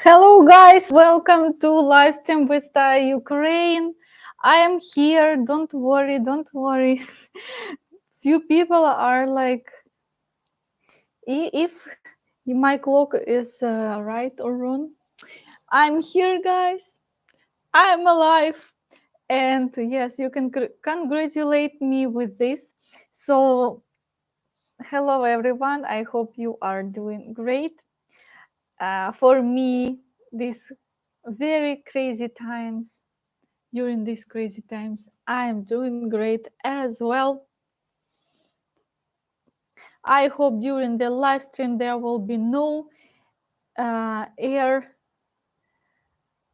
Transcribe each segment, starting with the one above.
Hello guys, welcome to livestream with Taya Ukraine. I am here. Don't worry, don't worry. Few people are like, if my clock is right or wrong. I'm here, guys. I'm alive, and yes, you can congratulate me with this. So, hello everyone. I hope you are doing great. For me, these very crazy times. During these crazy times, I'm doing great as well. I hope during the live stream there will be no air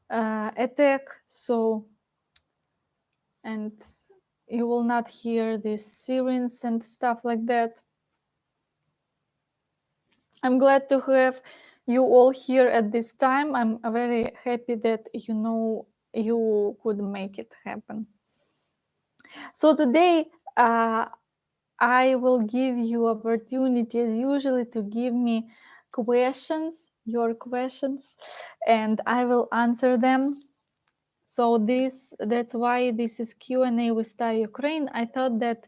attack, and you will not hear these sirens and stuff like that. I'm glad to have you all here at this time. I'm very happy that you could make it happen. So today I will give you opportunities usually to give me questions, your questions, and I will answer them. So that's why this is Q&A with Taya Ukraine. I thought that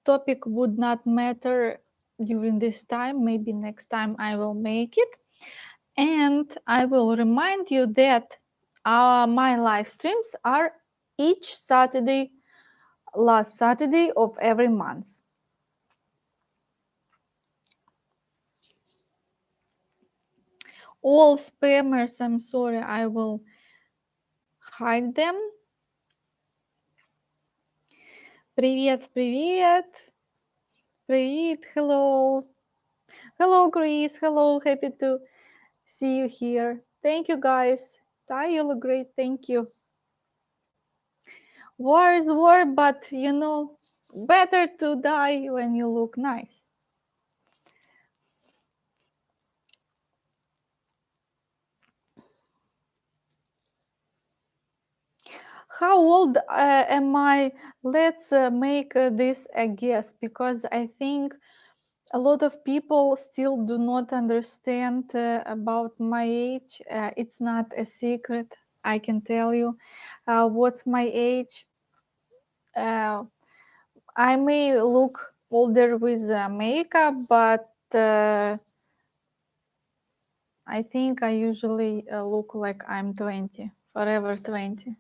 topic would not matter during this time. Maybe next time I will make it. And I will remind you that my live streams are each Saturday, last Saturday of every month. All spammers, I'm sorry, I will hide them. Привет, привет. Привет, hello. Hello, Chris. Hello, happy to see you here. Thank you, guys. Ty, you look great. Thank you. War is war, but better to die when you look nice. How old am I? Let's make this a guess, because I think a lot of people still do not understand about my age. It's not a secret, I can tell you. What's my age? I may look older with makeup, but I think I usually look like I'm 20, forever 20.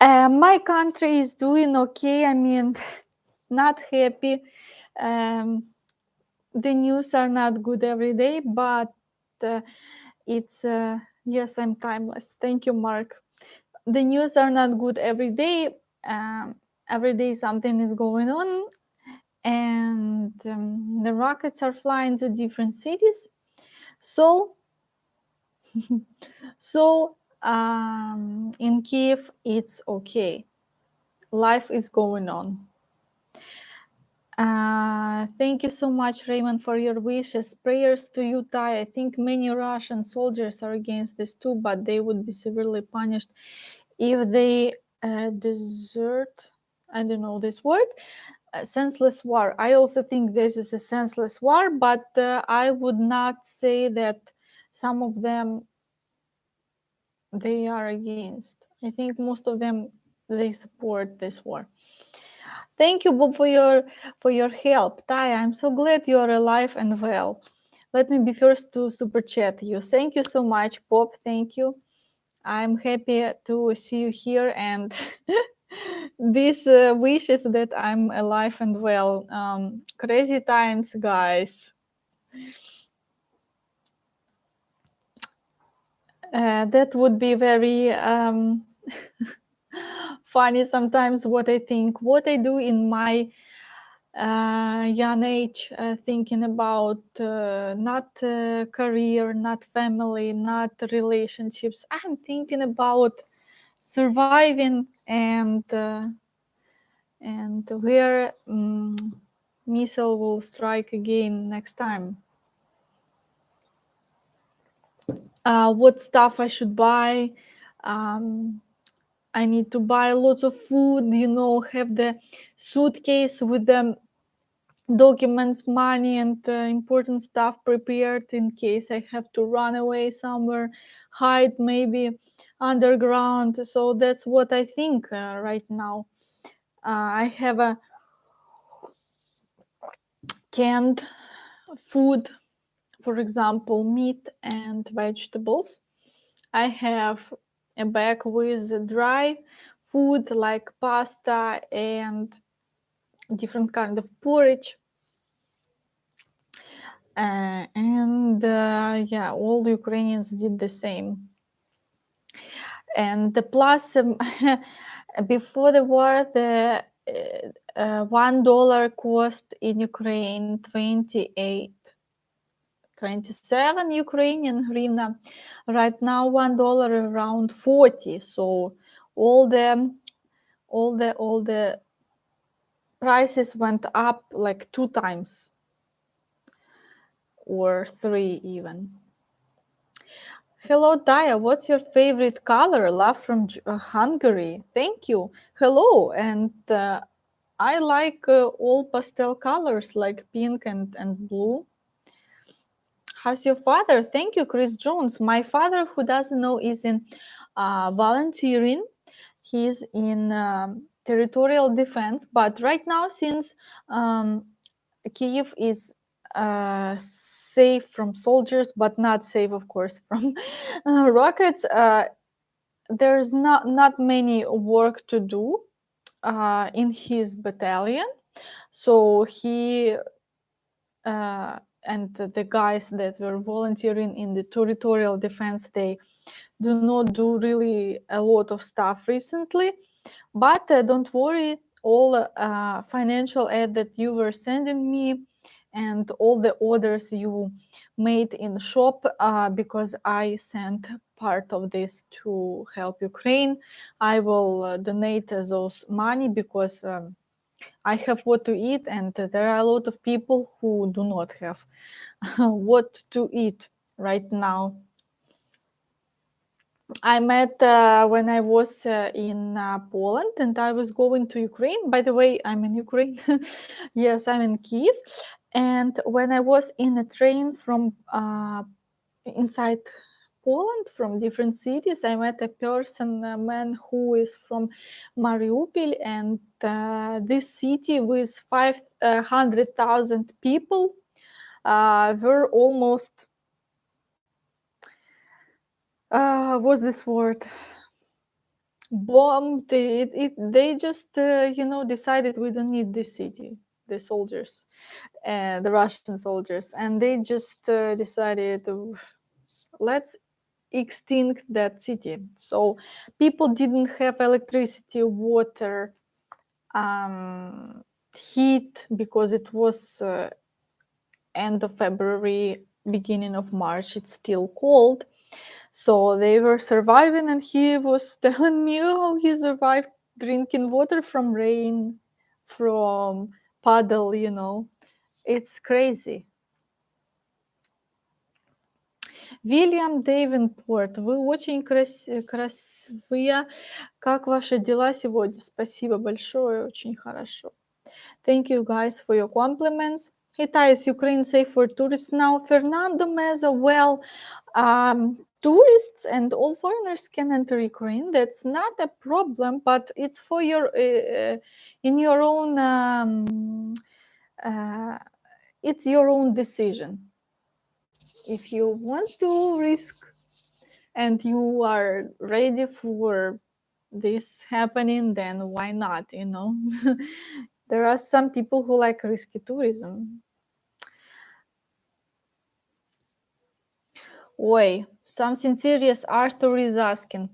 My country is doing okay. I mean, not happy. The news are not good every day, but it's yes, I'm timeless. Thank you, Mark. The news are not good every day. Every day something is going on, and the rockets are flying to different cities. So, in Kyiv, it's okay. Life is going on. Thank you so much, Raymond, for your wishes. Prayers to you, Tai. I think many Russian soldiers are against this too, but they would be severely punished if they desert. I don't know this word. Senseless war. I also think this is a senseless war, but I would not say that some of them they are against. I think most of them they support this war. Thank you, Bob, for your help. Taya, I'm so glad you are alive and well. Let me be first to super chat you. Thank you so much, Bob. Thank you. I'm happy to see you here, and this wishes that I'm alive and well. Crazy times, guys. That would be very funny sometimes. What I think, what I do in my young age, thinking about not career, not family, not relationships. I'm thinking about surviving and where missile will strike again next time. What stuff I should buy. I need to buy lots of food, have the suitcase with the documents, money, and important stuff prepared in case I have to run away somewhere, hide maybe underground. So that's what I think right now. I have a canned food, for example, meat and vegetables. I have a bag with dry food like pasta and different kind of porridge. Yeah, all Ukrainians did the same. And the plus, before the war, the $1 cost in Ukraine 27 Ukrainian hryvnia. Right now, $1 around 40. So all the prices went up like 2 times or 3 even. Hello, Taya. What's your favorite color? Love from Hungary. Thank you. Hello. And I like all pastel colors like pink and blue. How's your father? Thank you, Chris Jones. My father, who doesn't know, is in volunteering. He's in territorial defense. But right now, since Kyiv is safe from soldiers, but not safe, of course, from rockets, there's not many work to do in his battalion. So he and the guys that were volunteering in the territorial defense, they do not do really a lot of stuff recently. But don't worry, all financial aid that you were sending me and all the orders you made in the shop, because I sent part of this to help Ukraine, I will donate those money because I have what to eat, and there are a lot of people who do not have what to eat right now. I met when I was in Poland, and I was going to Ukraine. By the way, I'm in Ukraine. Yes, I'm in Kyiv. And when I was in a train from inside Poland, from different cities, I met a man who is from Mariupol, and this city with 500,000 people were almost, what's this word? Bombed. They just, decided we don't need this city, the soldiers, the Russian soldiers, and they just decided let's extinct that city. So people didn't have electricity, water, heat, because it was end of February, beginning of March. It's still cold. So they were surviving, and he was telling me how he survived drinking water from rain, from puddle. It's crazy. William Davenport, вы очень красивые. Как ваши дела сегодня? Спасибо большое, очень хорошо. Thank you guys for your compliments. Hey, Taya, is Ukraine safe for tourists now? Fernando Meza, well, tourists and all foreigners can enter Ukraine. That's not a problem, but it's for your in your own. It's your own decision. If you want to risk and you are ready for this happening, then why not? There are some people who like risky tourism. Oi, something serious, Arthur is asking.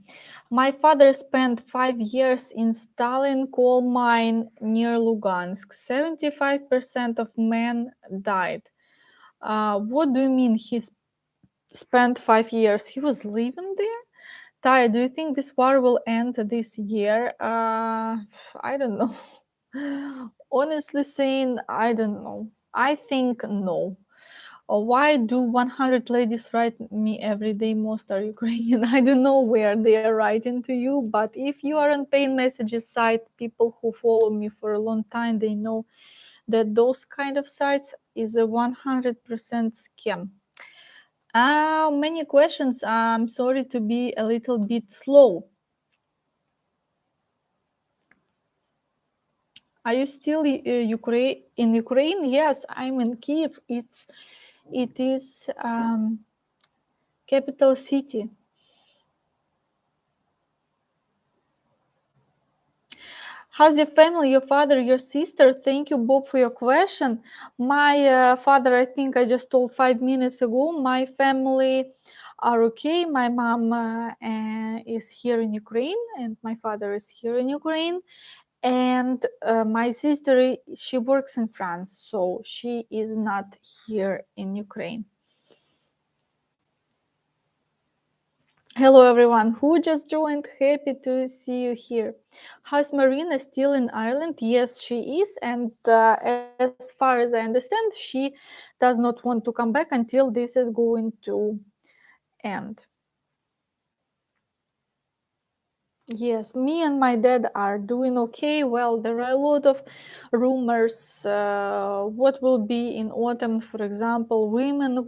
My father spent 5 years installing coal mine near Lugansk. 75% of men died. What do you mean he spent 5 years? He was living there? Taya, do you think this war will end this year? I don't know. Honestly saying, I don't know. I think no. Why do 100 ladies write me every day? Most are Ukrainian. I don't know where they are writing to you, but if you are on paid messages site, people who follow me for a long time, they know that those kind of sites is a 100% scam. Many questions. I'm sorry to be a little bit slow. Are you still in Ukraine? Yes, I'm in Kyiv. It is capital city. How's your family, your father, your sister? Thank you, Bob, for your question. My father, I think I just told 5 minutes ago, my family are okay. My mom is here in Ukraine, and my father is here in Ukraine. And my sister, she works in France, so she is not here in Ukraine. Hello, everyone who just joined. Happy to see you here. How's Marina still in Ireland? Yes, she is. And as far as I understand, she does not want to come back until this is going to end. Yes, me and my dad are doing okay. Well, there are a lot of rumors. What will be in autumn, for example, women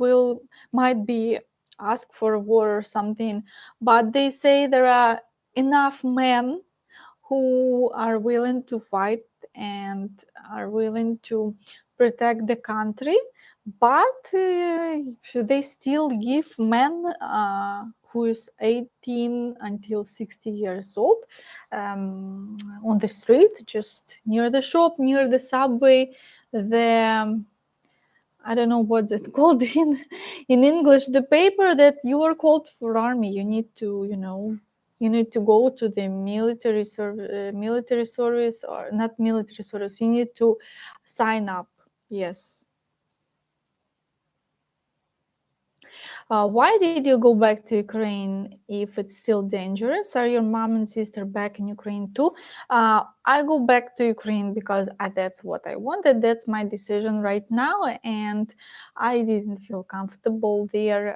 might be asked for war or something, but they say there are enough men who are willing to fight and are willing to protect the country, but they still give men who is 18 until 60 years old on the street, just near the shop, near the subway, the I don't know what's it called in English. The paper that you are called for army. You need to, you need to go to the military service, or not military service. You need to sign up. Yes. Why did you go back to Ukraine if it's still dangerous? Are your mom and sister back in Ukraine too? I go back to Ukraine because that's what I wanted. That's my decision right now. And I didn't feel comfortable there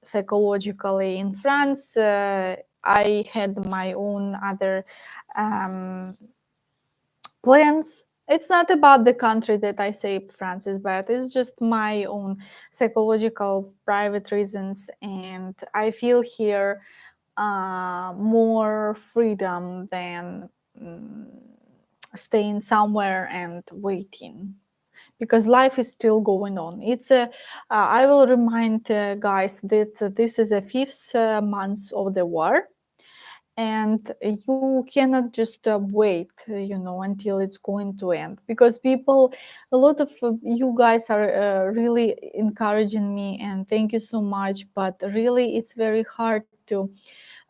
psychologically in France. I had my own other plans. It's not about the country that I say France is bad. It's just my own psychological private reasons, and I feel here more freedom than staying somewhere and waiting, because life is still going on. I will remind guys that this is a fifth month of the war, and you cannot just wait until it's going to end, because a lot of you guys are really encouraging me, and thank you so much, but really it's very hard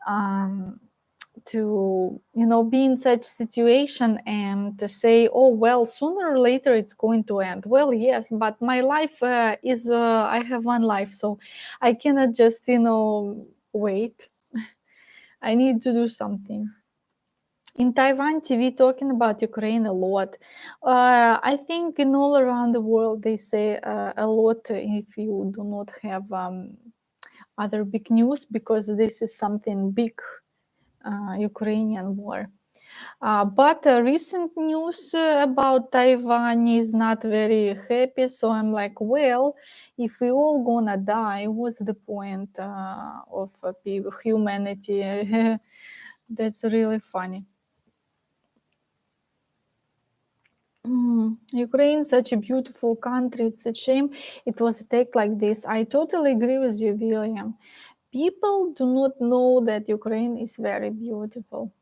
um, to be in such situation and to say, oh well, sooner or later it's going to end. Well, yes, but my life is I have one life, so I cannot just wait. I need to do something. In Taiwan TV, talking about Ukraine a lot. I think in all around the world they say a lot if you do not have other big news, because this is something big, Ukrainian war. But recent news about Taiwan is not very happy. So I'm like, well, if we all gonna die, what's the point of humanity? That's really funny. Ukraine, such a beautiful country. It's a shame it was attacked like this. I totally agree with you, William. People do not know that Ukraine is very beautiful.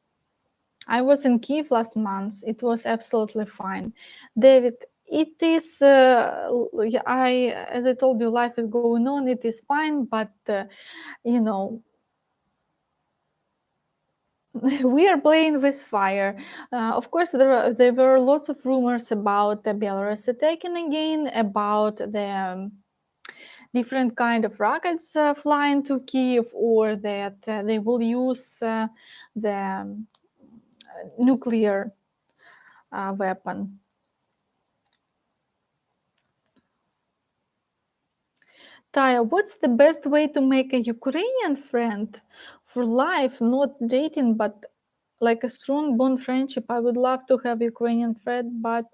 I was in Kyiv last month. It was absolutely fine. David, it is, as I told you, life is going on. It is fine, but, you know, we are playing with fire. Of course, there were lots of rumors about Belarus attacking again, about the different kind of rockets flying to Kyiv, or that they will use the nuclear weapon. Taya, what's the best way to make a Ukrainian friend for life, not dating, but like a strong bond friendship? I would love to have Ukrainian friend, but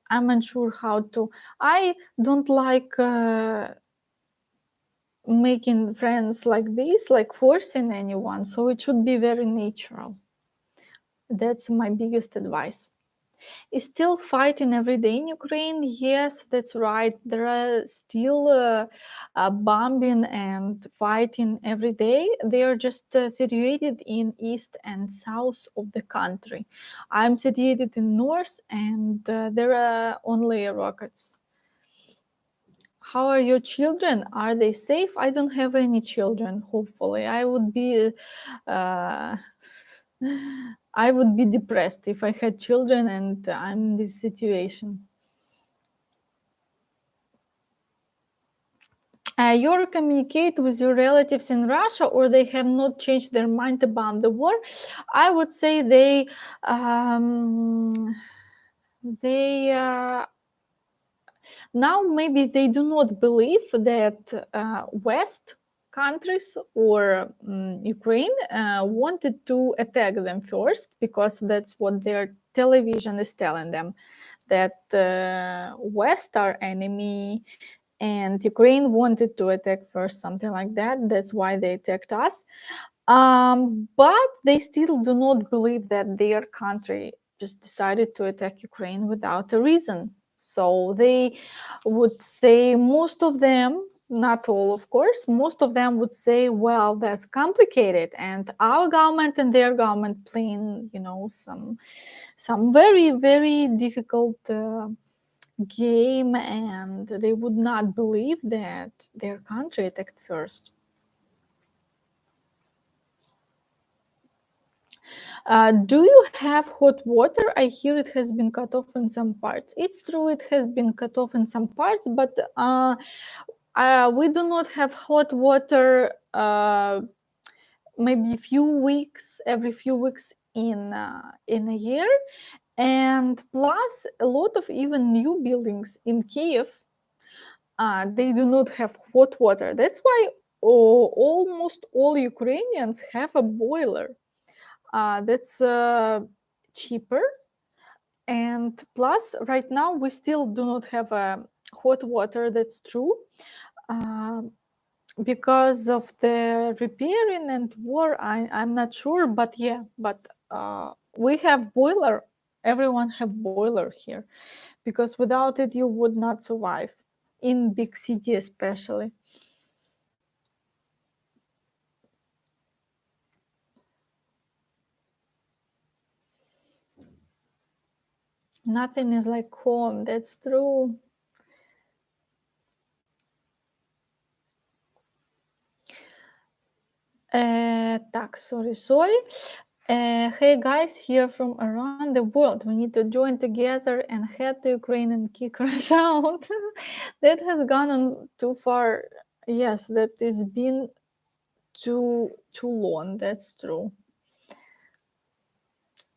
I'm unsure how to. I don't like making friends like this, like forcing anyone. So it should be very natural. That's my biggest advice. Is still fighting every day in Ukraine? Yes, that's right. There are still bombing and fighting every day. They are just situated in east and south of the country. I'm situated in north, and there are only rockets. How are your children? Are they safe? I don't have any children. Hopefully, uh, I would be depressed if I had children and I'm in this situation. You communicate with your relatives in Russia, or they have not changed their mind about the war? I would say they now maybe they do not believe that West countries or Ukraine wanted to attack them first, because that's what their television is telling them, that West are enemy and Ukraine wanted to attack first, something like that. That's why they attacked us. But they still do not believe that their country just decided to attack Ukraine without a reason. So they would say, most of them, not all, of course, most of them would say, well, that's complicated, and our government and their government playing, some very, very difficult game, and they would not believe that their country attacked first. Do you have hot water? I hear it has been cut off in some parts. It's true, it has been cut off in some parts, but we do not have hot water maybe every few weeks in a year. And plus, a lot of even new buildings in Kyiv, they do not have hot water. That's why almost all Ukrainians have a boiler. That's cheaper. And plus, right now, we still do not have hot water. That's true. Uh, because of the repairing and war, I'm not sure. But yeah, we have boiler. Everyone have boiler here, because without it, you would not survive in big city especially. Nothing is like home. That's true. Sorry. Hey guys, here from around the world. We need to join together and head to Ukraine and kick Russia out. That has gone on too far. Yes, that has been too long. That's true.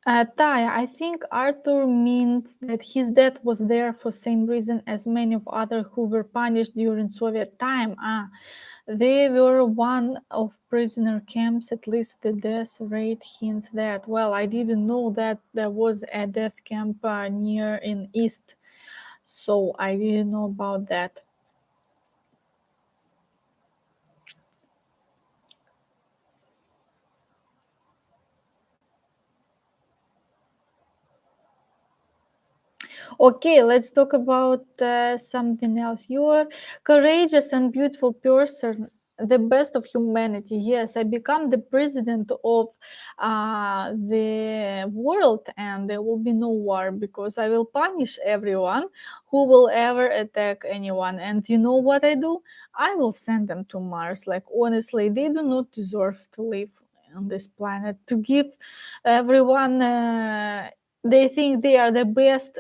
Taya, I think Arthur meant that his death was there for same reason as many of others who were punished during Soviet time. They were one of prisoner camps. At least the death rate hints that. Well, I didn't know that there was a death camp near in East, so I didn't know about that. Okay, let's talk about something else. You're courageous and beautiful person, the best of humanity. Yes, I become the president of the world, and there will be no war, because I will punish everyone who will ever attack anyone. And you know what I do? I will send them to Mars. Like, honestly, they do not deserve to live on this planet. To give everyone, they think they are the best,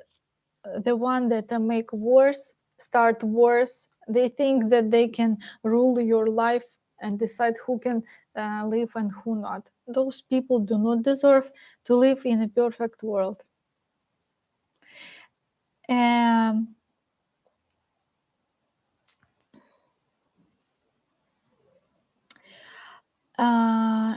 the one that make wars, start wars. They think that they can rule your life and decide who can live and who not. Those people do not deserve to live in a perfect world. Um, uh,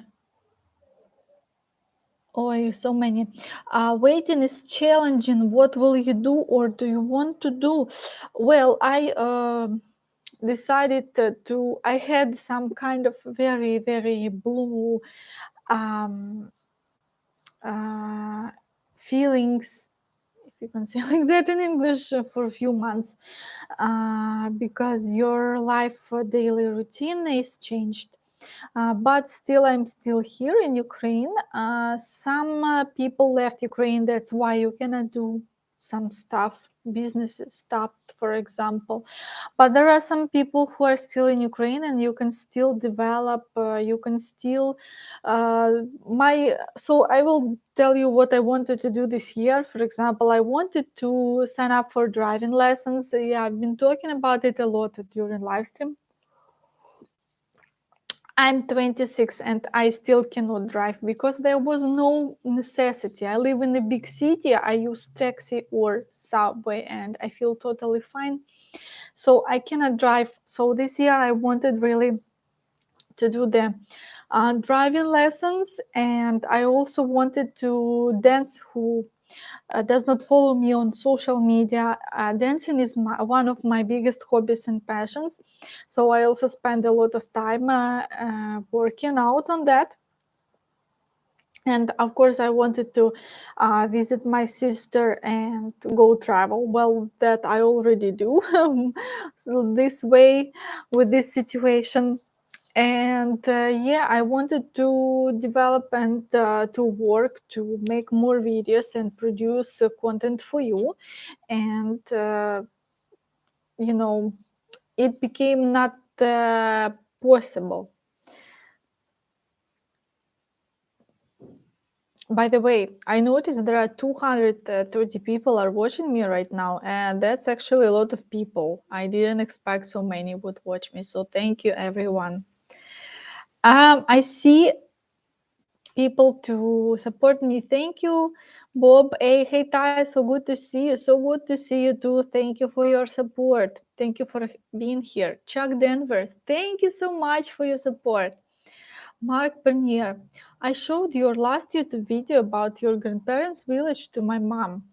Oh, so many. Waiting is challenging. What will you do, or do you want to do? Well, I decided to. I had some kind of very, very blue um, uh, feelings, if you can say like that in English, for a few months, because your life daily routine is changed. But still, I'm still here in Ukraine. Some people left Ukraine. That's why you cannot do some stuff. Businesses stopped, for example. But there are some people who are still in Ukraine, and you can still develop. You can still my. So I will tell you what I wanted to do this year. For example, I wanted to sign up for driving lessons. Yeah, I've been talking about it a lot during live stream. I'm 26 and I still cannot drive because there was no necessity. I live in a big city. I use taxi or subway and I feel totally fine. So I cannot drive. So this year I wanted really to do the driving lessons, and I also wanted to dance. Who does not follow me on social media, dancing is one of my biggest hobbies and passions. So I also spend a lot of time working out on that. And of course, I wanted to visit my sister and go travel. Well, that I already do. So this way, with this situation, and yeah, I wanted to develop and to work to make more videos and produce content for you. And you know, it became not possible. By the way, I noticed there are 230 people are watching me right now, and that's actually a lot of people. I didn't expect so many would watch me, so thank you, everyone. I see people to support me. Thank you, Bob. Hey, Taya, so good to see you. So good to see you too. Thank you for your support. Thank you for being here. Chuck Denver, thank you so much for your support. Mark Bernier, I showed your last YouTube video about your grandparents' village to my mom,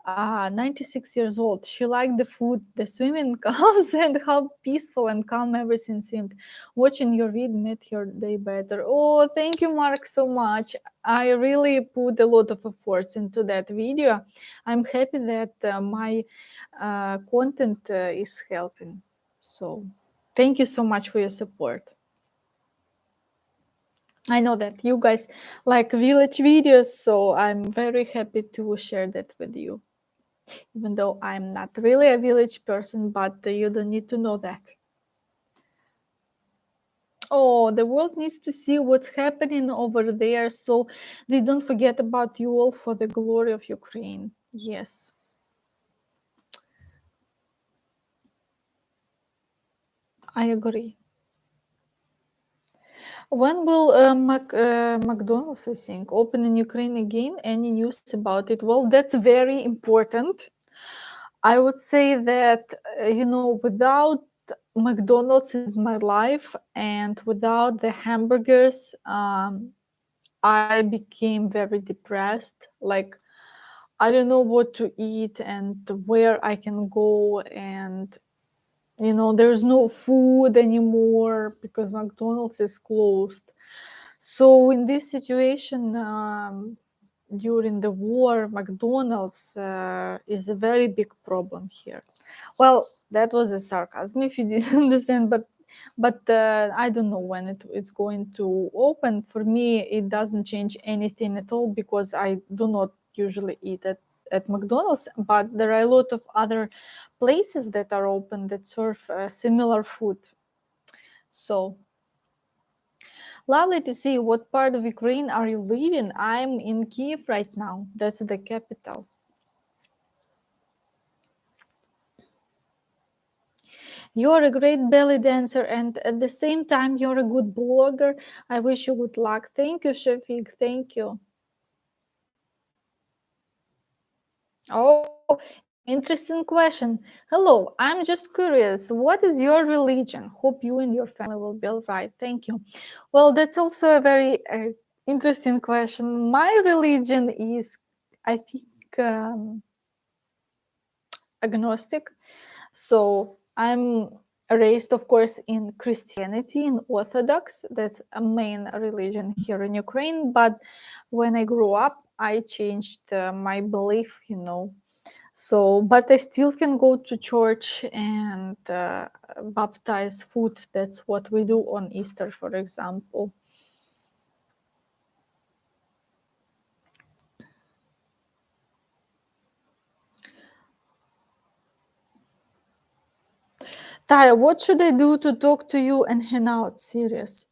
96 years old. She liked the food, the swimming cows, and how peaceful and calm everything seemed. Watching your vid made her day better. Oh, thank you, Mark, so much. I really put a lot of efforts into that video. I'm happy that my content is helping. So, thank you so much for your support. I know that you guys like village videos, so I'm very happy to share that with you. Even though I'm not really a village person, but you don't need to know that. Oh, the world needs to see what's happening over there so they don't forget about you all for the glory of Ukraine. Yes, I agree. When will McDonald's, I think, open in Ukraine again? Any news about it? Well, that's very important. I would say that, without McDonald's in my life and without the hamburgers, I became very depressed. Like, I don't know what to eat and where I can go. And, there's no food anymore because McDonald's is closed. So, in this situation, during the war, McDonald's is a very big problem here. Well, that was a sarcasm if you didn't understand, but I don't know when it's going to open. For me, it doesn't change anything at all because I do not usually eat at McDonald's, but there are a lot of other places that are open that serve similar food. So lovely to see. What part of Ukraine are you living? I'm in Kyiv right now. That's the capital. You're a great belly dancer, and at the same time, you're a good blogger. I wish you good luck. Thank you, Shafiq. Thank you. Oh, interesting question. Hello, I'm just curious. What is your religion? Hope you and your family will be all right. Thank you. Well, that's also a very Interesting question. My religion is, I think, agnostic. So I'm raised, of course, in Christianity, in Orthodox. That's a main religion here in Ukraine. But when I grew up, I changed my belief, So, but I still can go to church and baptize food. That's what we do on Easter, for example. Taya, what should I do to talk to you and hang out? Serious.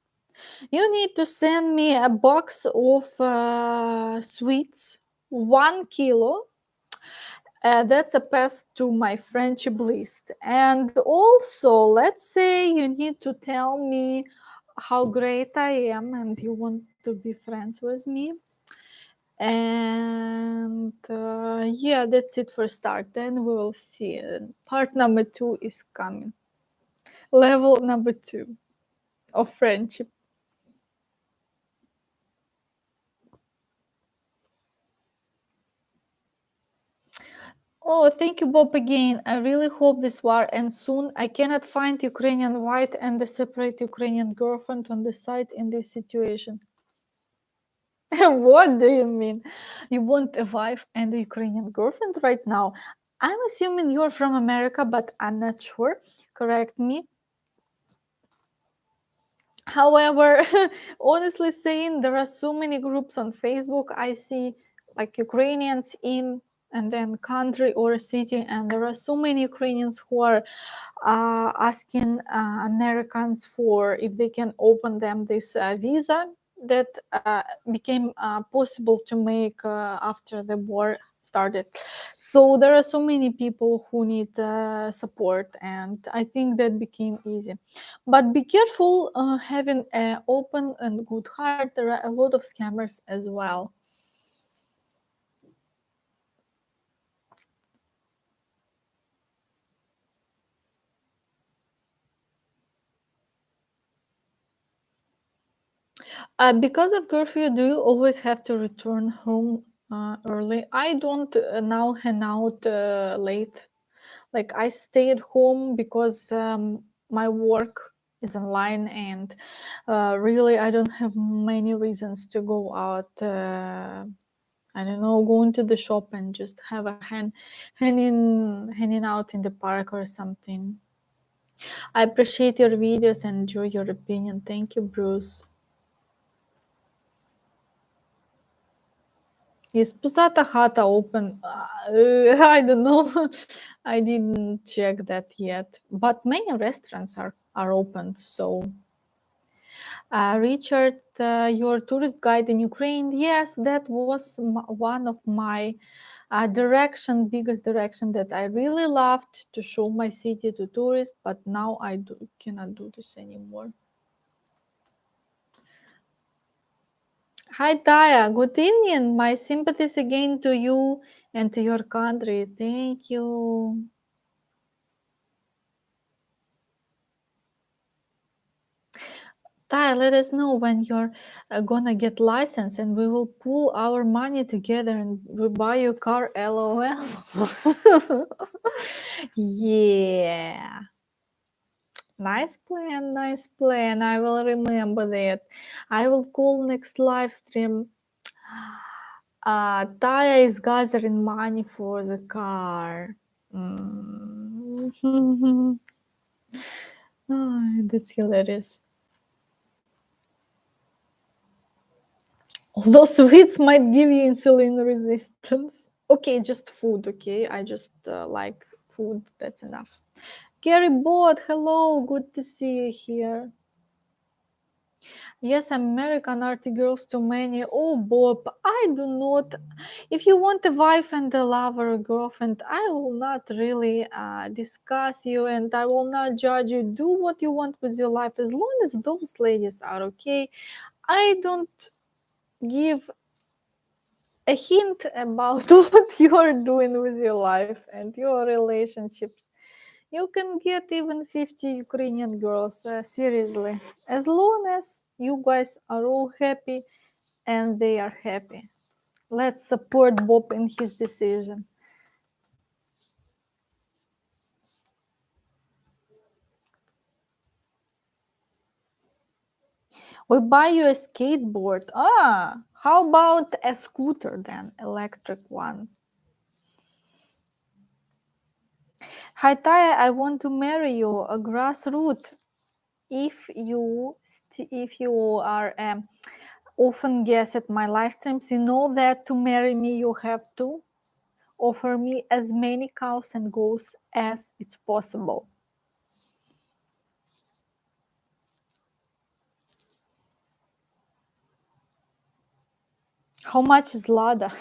You need to send me a box of sweets, 1 kilo. That's a pass to my friendship list. And also, let's say you need to tell me how great I am and you want to be friends with me. And yeah, that's it for start. Then we will see. Part number 2 is coming. Level number 2 of friendship. Oh, thank you, Bob, again. I really hope this war ends soon. I cannot find Ukrainian wife and a separate Ukrainian girlfriend on the site in this situation. What do you mean? You want a wife and a Ukrainian girlfriend right now? I'm assuming you're from America, but I'm not sure. Correct me. However, honestly saying, there are so many groups on Facebook. I see like Ukrainians in and then country or a city, and there are so many Ukrainians who are asking Americans for if they can open them this visa that became possible to make after the war started. So there are so many people who need support, and I think that became easy. But be careful having an open and good heart. There are a lot of scammers as well. Because of curfew, do you always have to return home early? I don't now hang out late. Like I stay at home because my work is online, and really I don't have many reasons to go out. I don't know, going to the shop and just have a hanging out in the park or something. I appreciate your videos and enjoy your opinion. Thank you, Bruce. Is Pusata Hata open? I don't know. I didn't check that yet. But many restaurants are open. So, Richard, your tourist guide in Ukraine. Yes, that was one of my biggest direction that I really loved to show my city to tourists. But now cannot do this anymore. Hi, Taya. Good evening. My sympathies again to you and to your country. Thank you. Taya, let us know when you're gonna get license and we will pool our money together and we buy your car. LOL. Yeah. Nice plan, nice plan. I will remember that. I will call next live stream. Taya is gathering money for the car. Mm. That's hilarious. Although sweets might give you insulin resistance. Okay, just food, okay? I just like food, that's enough. Gary Bot, hello, good to see you here. Yes, American arty girls too many. Oh, Bob, I do not. If you want a wife and a lover or girlfriend, I will not really discuss you and I will not judge you. Do what you want with your life as long as those ladies are okay. I don't give a hint about what you're doing with your life and your relationships. You can get even 50 Ukrainian girls, seriously. As long as you guys are all happy, and they are happy. Let's support Bob in his decision. We buy you a skateboard. Ah, how about a scooter then? Electric one. Hi Taya, I want to marry you. A grassroot. If you are often guest at my live streams, you know that to marry me you have to offer me as many cows and goats as it's possible. How much is Lada?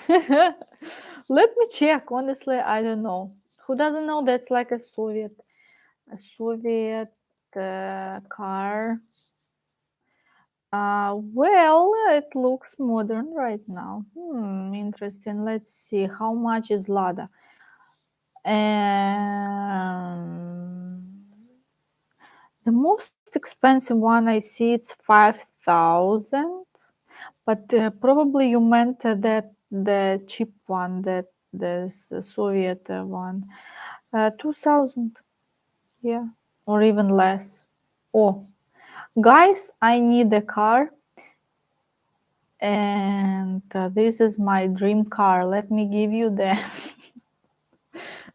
Let me check. Honestly, I don't know. Who doesn't know that's like a Soviet car? Well, it looks modern right now. Interesting. Let's see. How much is Lada? The most expensive one I see it's 5,000, but probably you meant that the cheap one, that the Soviet one, 2,000, yeah, or even less. Oh, guys, I need a car, and this is my dream car. Let me give you the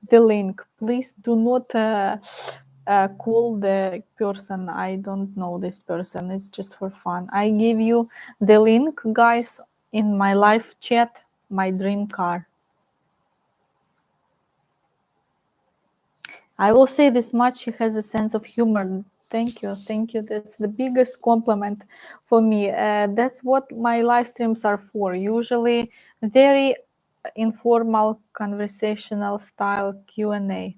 the link. Please do not call the person. I don't know this person. It's just for fun. I give you the link, guys, in my live chat, my dream car. I will say this much: she has a sense of humor. Thank you, thank you. That's the biggest compliment for me. That's what my live streams are for. Usually very informal, conversational style Q&A.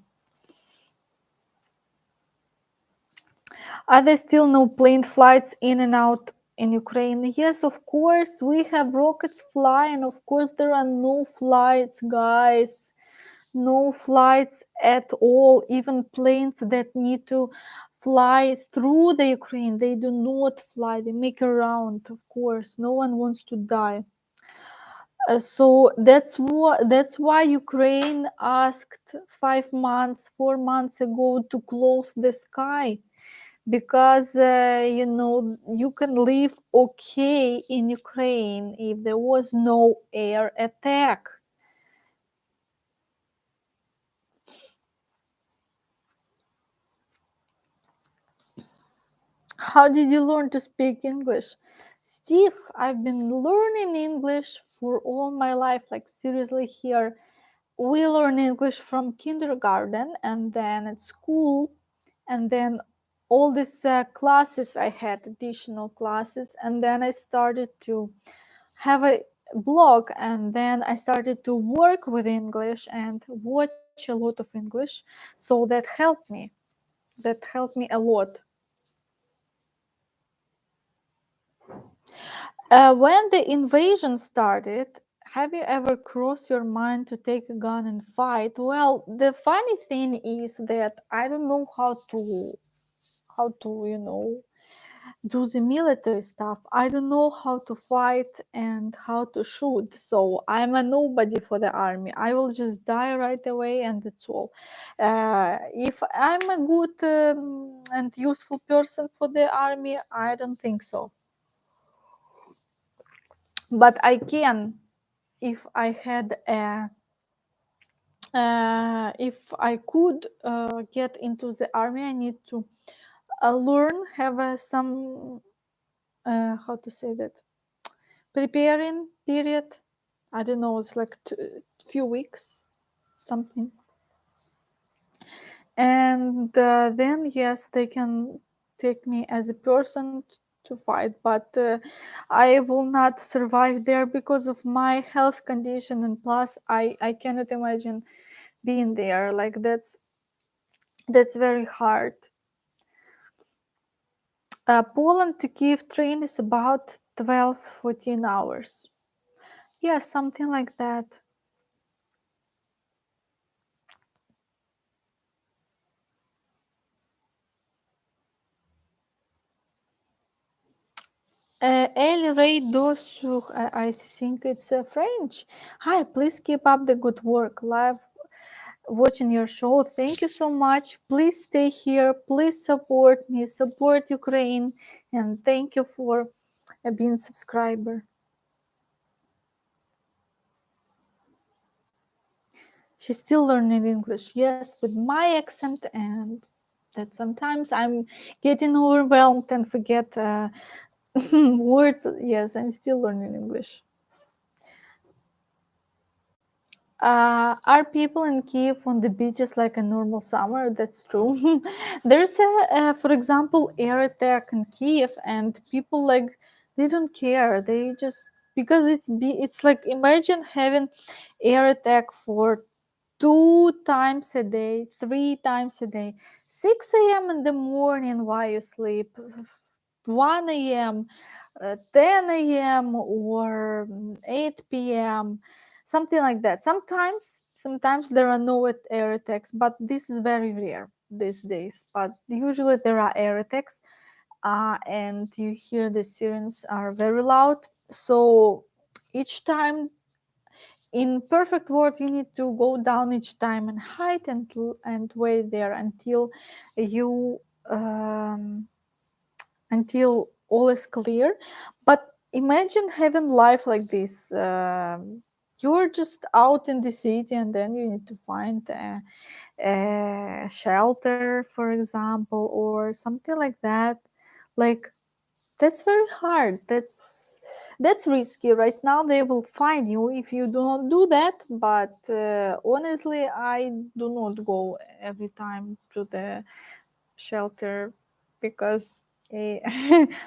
Are there still no plane flights in and out in Ukraine? Yes, of course, we have rockets flying. Of course, there are no flights, guys. No flights at all. Even planes that need to fly through the Ukraine, they do not fly. They make a round, of course. No one wants to die. So that's why Ukraine asked 5 months, 4 months ago to close the sky, because you can live okay in Ukraine if there was no air attack. How did you learn to speak English? Steve, I've been learning English for all my life, like seriously. Here we learn English from kindergarten, and then at school, and then all these classes I had, additional classes, and then I started to have a blog, and then I started to work with English and watch a lot of English. So that helped me a lot. When the invasion started, have you ever crossed your mind to take a gun and fight? Well, the funny thing is that I don't know how to do the military stuff. I don't know how to fight and how to shoot. So I'm a nobody for the army. I will just die right away, and that's all. If I'm a good and useful person for the army, I don't think so. But I can, if I had a if I could get into the army, I need to learn, have some how to say that, preparing period. I don't know, it's like few weeks, something. And then yes, they can take me as a person to fight, but I will not survive there because of my health condition, and plus I cannot imagine being there. Like that's very hard. Poland to Kyiv train is about 12-14 hours. Yeah, something like that. Elle Ray Dossur, I think it's French. Hi, please keep up the good work. Love watching your show. Thank you so much. Please stay here. Please support me, support Ukraine, and thank you for being a subscriber. She's still learning English, yes, with my accent, and that sometimes I'm getting overwhelmed and forget words. Yes, I'm still learning English. Are people in Kyiv on the beaches like a normal summer? That's true. There's for example, air attack in Kyiv, and people like they don't care. They just because it's like imagine having air attack for 2 times a day, 3 times a day, 6 a.m. in the morning while you sleep, 1 a.m., 10 a.m. or 8 p.m., something like that. Sometimes there are no air attacks, but this is very rare these days. But usually there are air attacks, and you hear the sirens are very loud. So each time, in perfect world, you need to go down each time and hide and wait there you um, until all is clear. But imagine having life like this. You're just out in the city, and then you need to find a shelter, for example, or something like that. Like that's very hard. That's risky. Right now, they will find you if you do not do that. But honestly, I do not go every time to the shelter because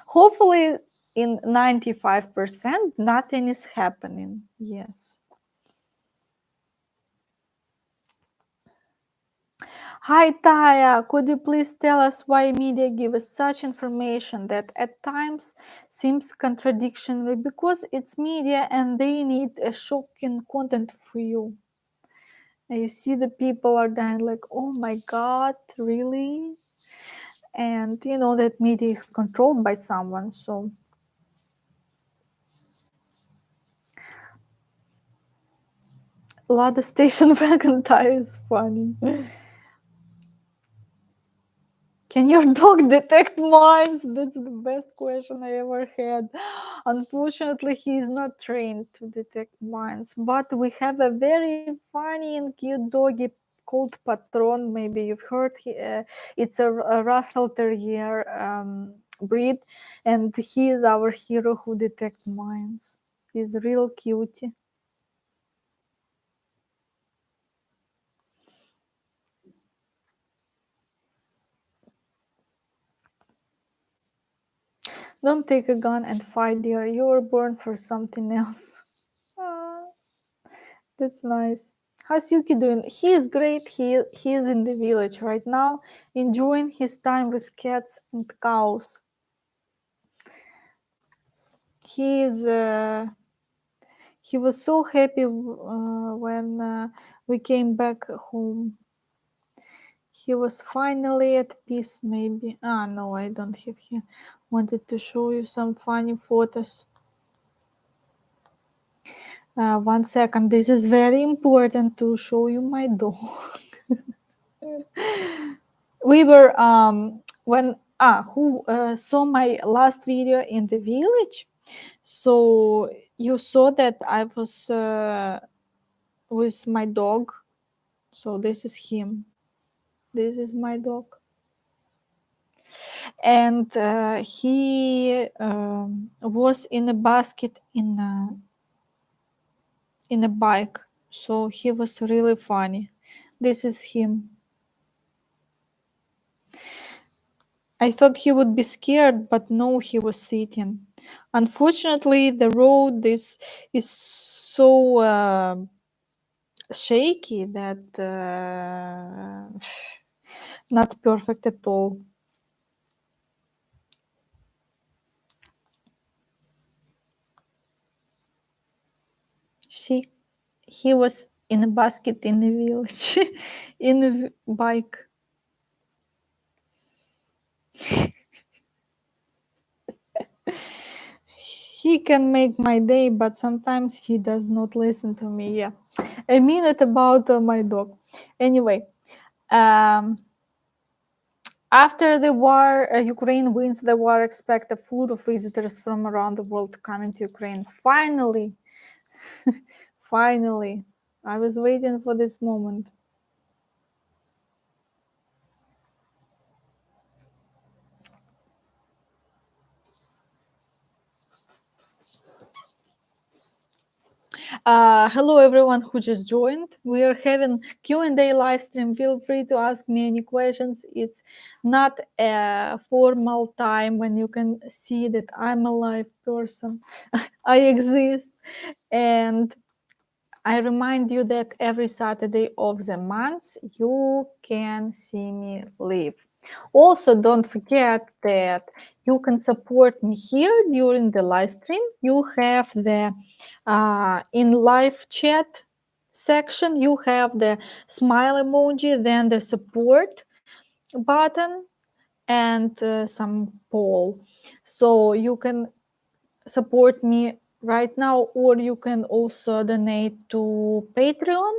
hopefully in 95% nothing is happening. Yes. Hi Taya, could you please tell us why media give us such information that at times seems contradictory because it's media and they need a shocking content for you. And you see the people are dying like, oh my god, really? And you know that media is controlled by someone, so Lada station wagon tire is funny. Can your dog detect mines? That's the best question I ever had. Unfortunately, he is not trained to detect mines, but we have a very funny and cute doggy called Patron. Maybe you've heard. It's a Russell Terrier breed, and he is our hero who detects mines. He's real cutie. Don't take a gun and fight, dear. You were born for something else. Ah, that's nice. How's Yuki doing? He is great. He is in the village right now, enjoying his time with cats and cows. He is. He was so happy when we came back home. He was finally at peace. Maybe. Ah, no, I don't have here. Wanted to show you some funny photos. 1 second. This is very important to show you my dog. We were when who saw my last video in the village. So you saw that I was with my dog. So this is him. This is my dog, and he was in a basket in a bike. So he was really funny. This is him. I thought he would be scared, but no, he was sitting. Unfortunately, the road is so shaky that not perfect at all. See, he was in a basket in the village, in a bike. he can make my day, but sometimes he does not listen to me. Yeah, I mean it about my dog. Anyway, after the war, Ukraine wins the war. Expect a flood of visitors from around the world coming to Ukraine. Finally, finally, I was waiting for this moment. Hello everyone who just joined. We are having Q&A live stream. Feel free to ask me any questions. It's not a formal time when you can see that I'm a live person. I exist, and I remind you that every Saturday of the month you can see me live. Also, don't forget that you can support me here during the live stream. You have the in live chat section, you have the smile emoji, then the support button, and some poll. So you can support me right now, or you can also donate to Patreon,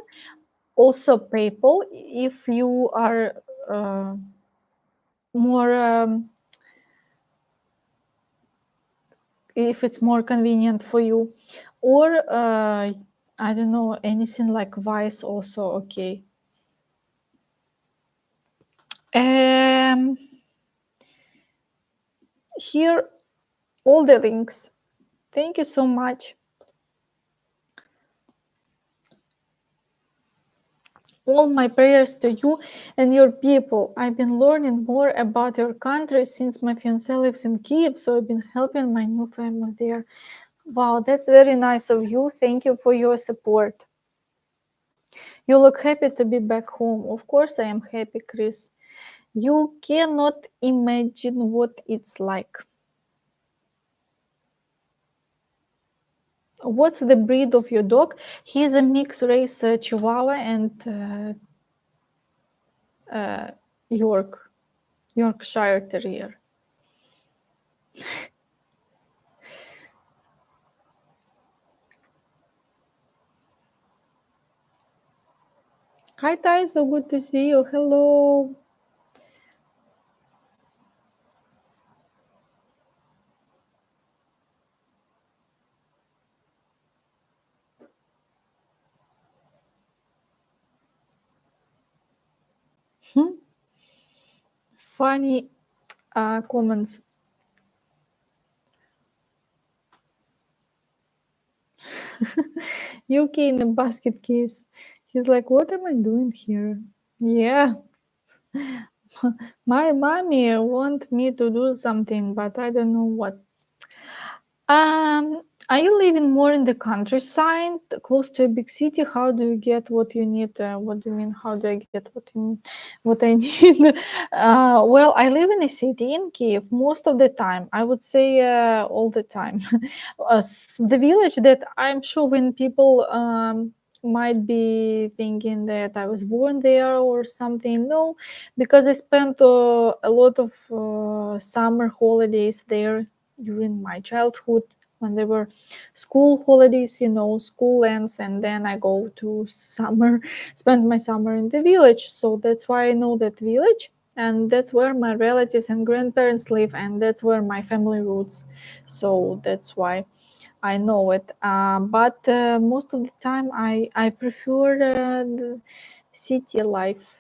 also PayPal, if you are more if it's more convenient for you, or I don't know, anything like Vice also okay. Here all the links. Thank you so much. All my prayers to you and your people. I've been learning more about your country since my fiance lives in Kyiv, so I've been helping my new family there. Wow, that's very nice of you. Thank you for your support. You look happy to be back home. Of course I am happy, Chris. You cannot imagine what it's like. What's the breed of your dog? He's a mixed race Chihuahua and Yorkshire Terrier. Hi, Tai. So good to see you. Hello. Funny comments. UK in a basket case. He's like, what am I doing here? Yeah. My mommy want me to do something, but I don't know what. Are you living more in the countryside, close to a big city? How do you get what you need? What do you mean? How do I get what I need? Well, I live in a city in Kyiv most of the time. I would say all the time. The village that I'm sure when people might be thinking that I was born there or something. No, because I spent a lot of summer holidays there during my childhood when there were school holidays, school ends, and then I go to summer, spend my summer in the village. So that's why I know that village, and that's where my relatives and grandparents live, and that's where my family roots. So that's why I know it. But most of the time, I prefer the city life.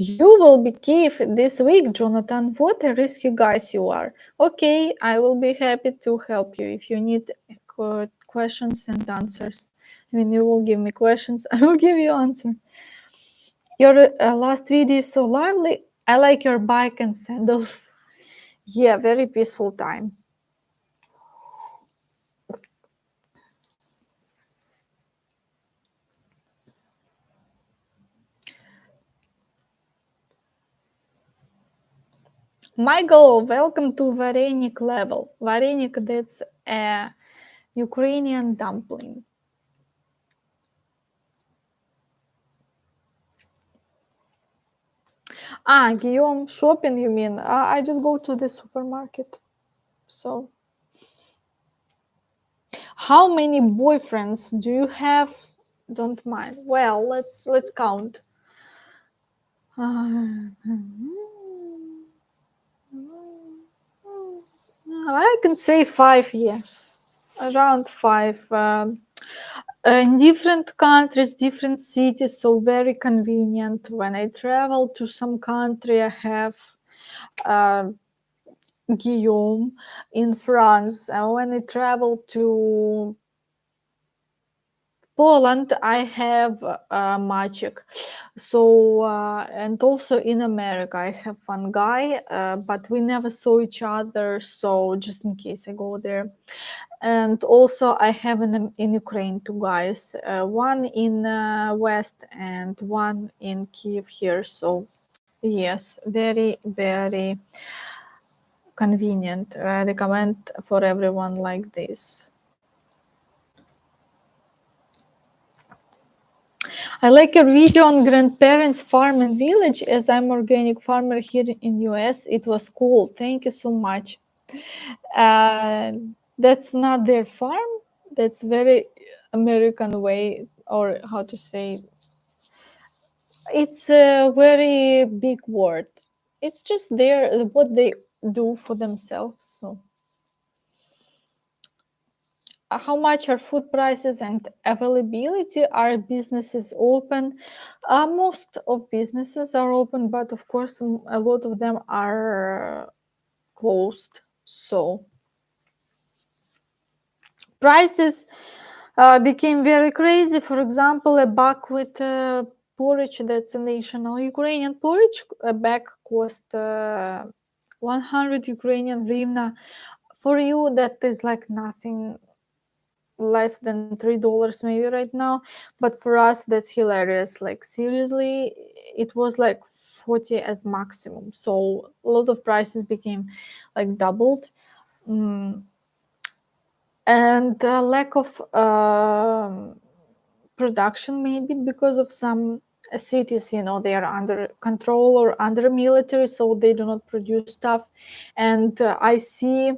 You will be Kyiv this week, Jonathan. What a risky guys you are. Okay, I will be happy to help you if you need questions and answers. When you will give me questions, I will give you answer. Your last video is so lively. I like your bike and sandals. Yeah, very peaceful time. Michael, welcome to Varenik level. Varenik, that's a Ukrainian dumpling. Guillaume, shopping, you mean? I just go to the supermarket. So, how many boyfriends do you have? Don't mind. Well, let's count. I can say 5, yes, around 5. In different countries, different cities, so very convenient. When I travel to some country, I have uh, Guillaume in France. When I travel to Poland, I have Maciek. So, and also in America, I have one guy, but we never saw each other. So, just in case I go there. And also, I have in Ukraine 2 guys, one in West and one in Kyiv here. So, yes, very, very convenient. I recommend for everyone like this. I like your video on grandparents' farm and village. As I'm organic farmer here in US, it was cool. Thank you so much. Uh, that's not their farm. That's very American way, or how to say. It's a very big word. It's just their what they do for themselves. So, how much are food prices and availability? Are businesses open? Most of businesses are open, but of course, a lot of them are closed. So prices became very crazy. For example, a bag with porridge, that's a national Ukrainian porridge, a bag cost 100 Ukrainian hryvnia. For you, that is like nothing, less than $3 maybe right now, but for us that's hilarious. Like seriously, it was like 40 as maximum, so a lot of prices became like doubled. And lack of production, maybe because of some cities, they are under control or under military, so they do not produce stuff. And I see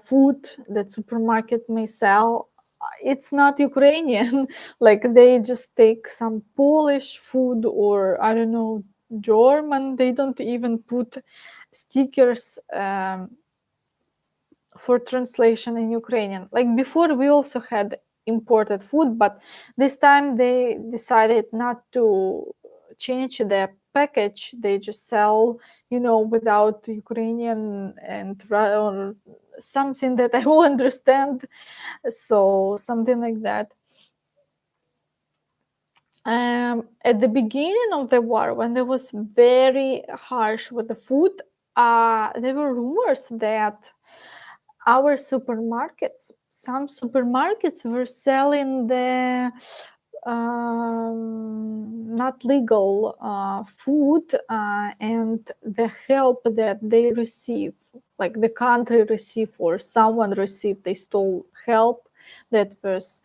food that supermarket may sell, it's not Ukrainian. Like they just take some Polish food, or I don't know, German. They don't even put stickers for translation in Ukrainian. Like before, we also had imported food, but this time they decided not to change the package. They just sell, without Ukrainian and or something that I will understand. So something like that. At the beginning of the war, when there was very harsh with the food, there were rumors that some supermarkets were selling the not legal food, and the help that they receive, like the country received or someone received, they stole help that was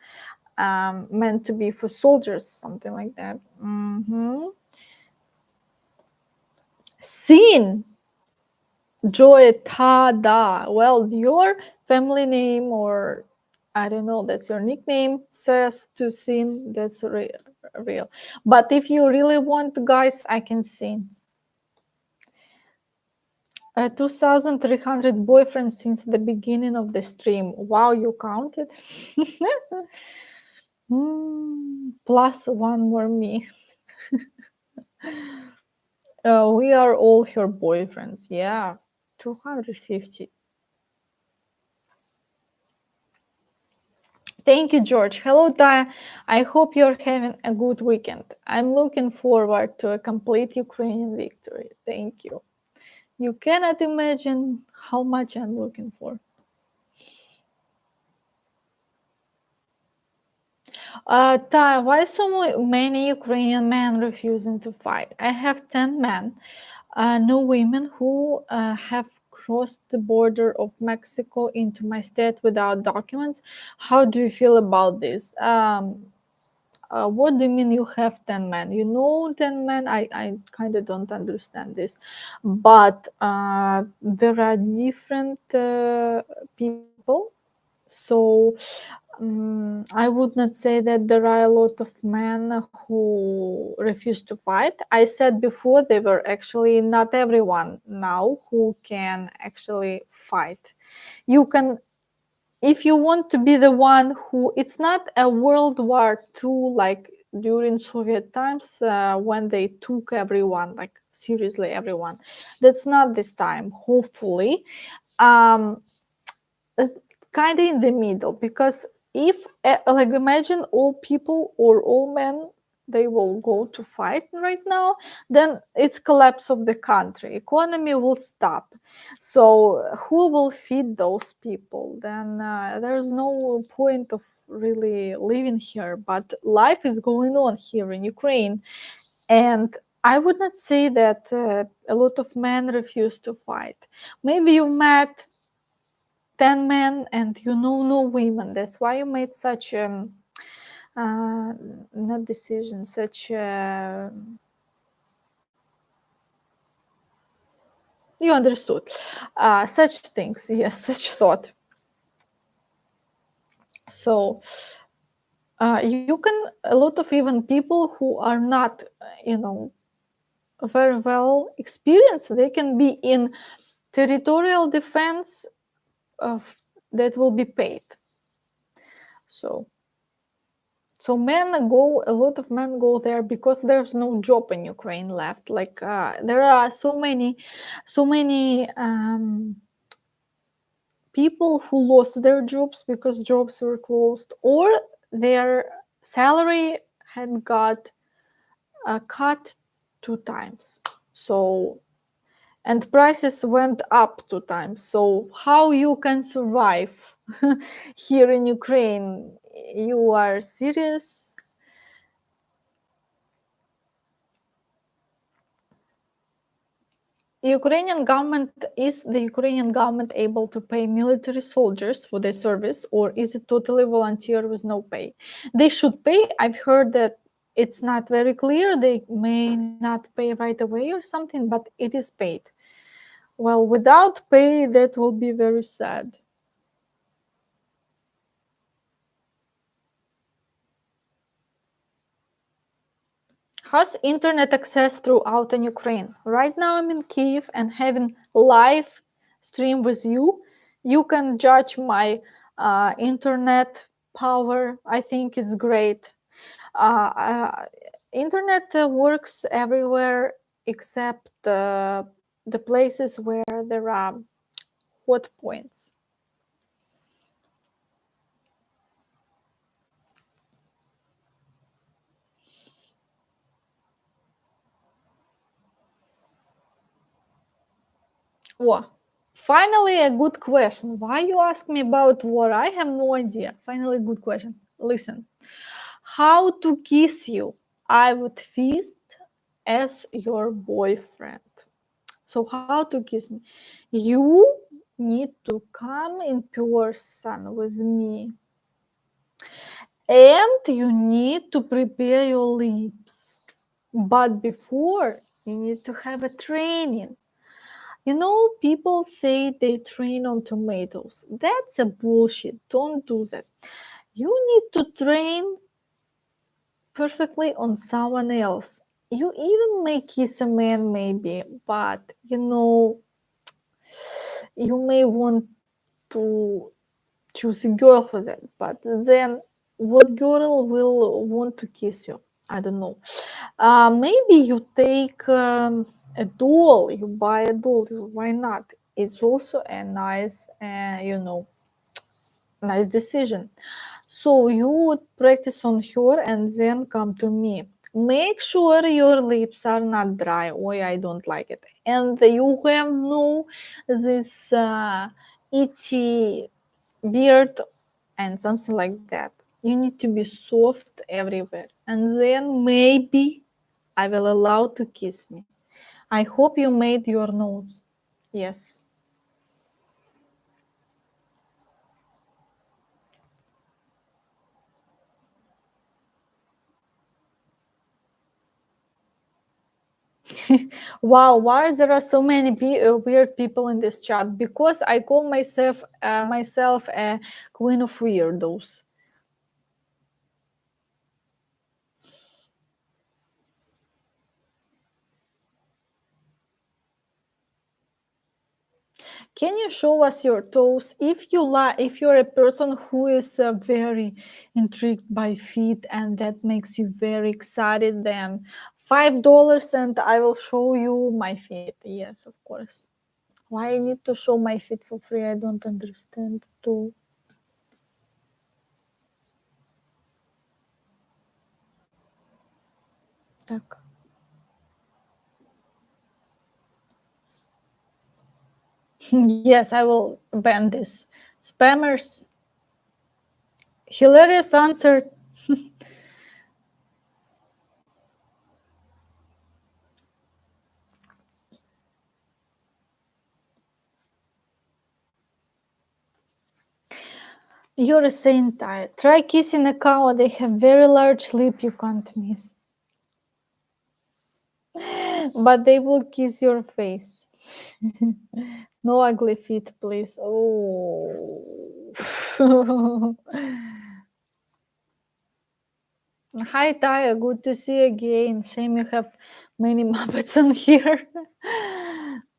meant to be for soldiers, something like that. Sin Joy Tada. Well, your family name, or I don't know, that's your nickname, says to sing. That's real. But if you really want, guys, I can sing. 2,300 boyfriends since the beginning of the stream. Wow, you counted? Plus one more me. We are all her boyfriends. Yeah, 250. Thank you, George. Hello, Taya. I hope you're having a good weekend. I'm looking forward to a complete Ukrainian victory. Thank you. You cannot imagine how much I'm looking for. Taya, why so many Ukrainian men refusing to fight? I have 10 men, no women, who have crossed the border of Mexico into my state without documents. How do you feel about this? What do you mean you have 10 men? 10 men? I kind of don't understand this. But there are different people. So I would not say that there are a lot of men who refuse to fight. I said before they were actually not everyone now who can actually fight. You can, if you want to be the one who, it's not a World War II like during Soviet times when they took everyone, like seriously everyone. That's not this time, hopefully. Um, kind of in the middle, because if like imagine all people or all men they will go to fight right now, then it's collapse of the country, economy will stop. So who will feed those people? Then there's no point of really living here. But life is going on here in Ukraine, and I would not say that a lot of men refuse to fight. Maybe you met 10 men and no women. That's why you made such uh, not decision, such you understood, such things, yes, such thought. So you can, a lot of even people who are not very well experienced, they can be in territorial defense of, that will be paid. So men go, a lot of men go there because there's no job in Ukraine left. Like there are so many people who lost their jobs because jobs were closed, or their salary had got cut 2 times. So, and prices went up 2 times. So how you can survive here in Ukraine? You are serious? The Ukrainian government able to pay military soldiers for their service, or is it totally volunteer with no pay? They should pay. I've heard that it's not very clear. They may not pay right away or something, but it is paid. Well, without pay, that will be very sad. How's internet access throughout in Ukraine? Right now I'm in Kyiv and having live stream with you. You can judge my internet power. I think it's great. Internet works everywhere except the places where there are hot points. Oh, finally a good question. Why you ask me about war? I have no idea. Finally, good question. Listen, how to kiss you? I would feast as your boyfriend. So how to kiss me? You need to come in person with me, and you need to prepare your lips. But before, you need to have a training. People say they train on tomatoes. That's a bullshit. Don't do that. You need to train perfectly on someone else. You even may kiss a man, maybe, but you may want to choose a girl for that. But then, what girl will want to kiss you? I don't know. Maybe you take a doll, you buy a doll, why not? It's also a nice decision. So you would practice on her and then come to me. Make sure your lips are not dry. Oh, I don't like it. And you have no this itchy beard and something like that. You need to be soft everywhere. And then maybe I will allow to kiss me. I hope you made your notes. Yes. Wow, why there are so many weird people in this chat? Because I call myself a queen of weirdos. Can you show us your toes? If you're a person who is very intrigued by feet and that makes you very excited, then $5 and I will show you my feet. Yes, of course. Why I need to show my feet for free? I don't understand too. Так. Yes, I will ban this. Spammers. Hilarious answer. You're a saint, Taya. Try kissing a cow. They have very large lip you can't miss. But they will kiss your face. No ugly feet, please. Oh. Hi, Taya. Good to see you again. Shame you have many Muppets on here.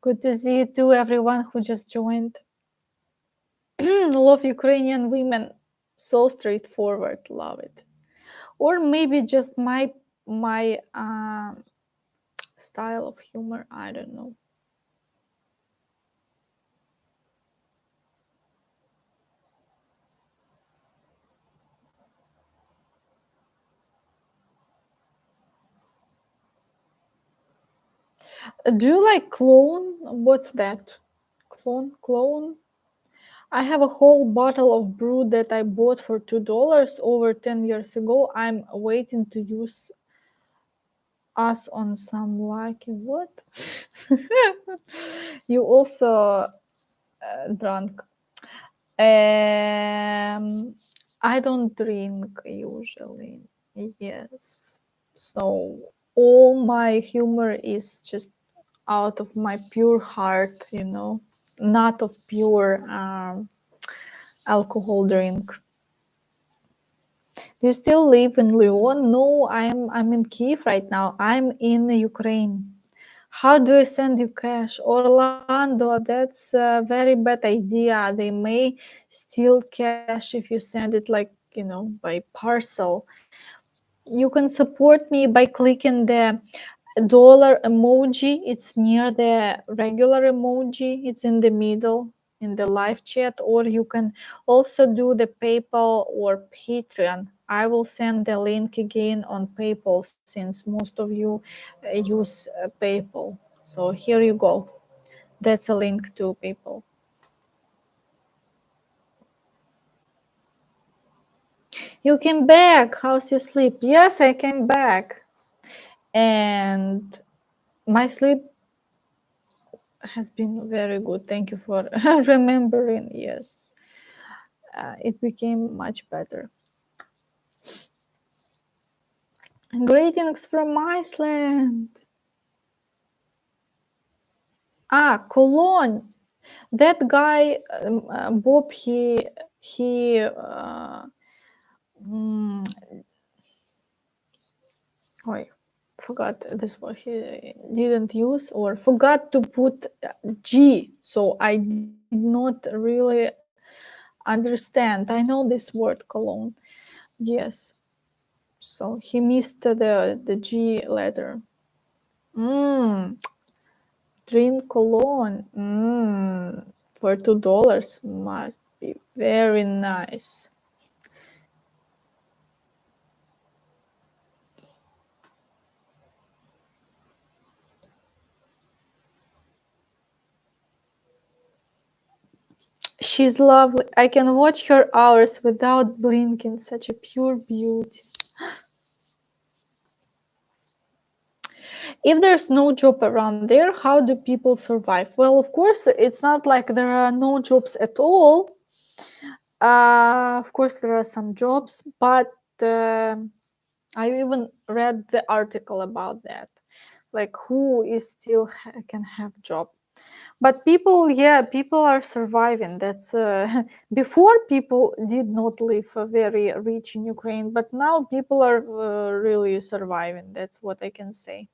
Good to see you too, everyone who just joined. Love Ukrainian women. So straightforward. Love it. Or maybe just my style of humor. I don't know. Do you like clone? What's that? Clone? I have a whole bottle of brew that I bought for $2 over 10 years ago. I'm waiting to use us on some lucky what? You also drunk. I don't drink usually. Yes. So all my humor is just out of my pure heart, not of pure alcohol drink. Do you still live in Lyon? No, I'm in Kyiv right now. I'm in Ukraine. How do I send you cash? Orlando, that's a very bad idea. They may steal cash if you send it by parcel. You can support me by clicking the dollar emoji. It's near the regular emoji. It's in the middle in the live chat, or you can also do the PayPal or Patreon. I will send the link again on PayPal since most of you use PayPal. So here you go. That's a link to PayPal. You came back. How's your sleep? Yes, I came back. And my sleep has been very good. Thank you for remembering. Yes, it became much better. Greetings from Iceland. Cologne. That guy, Bob, he mm, oh, forgot this word he didn't use or forgot to put G. So I did not really understand. I know this word cologne. Yes. So he missed the G letter. Dream cologne. For $2 must be very nice. She's lovely. I can watch her hours without blinking. Such a pure beauty. If there's no job around there, how do people survive? Well, of course, it's not like there are no jobs at all. Of course, there are some jobs, but I even read the article about that. like who is still can have job. But people are surviving. That's before people did not live very rich in Ukraine, but now people are really surviving. That's what I can say.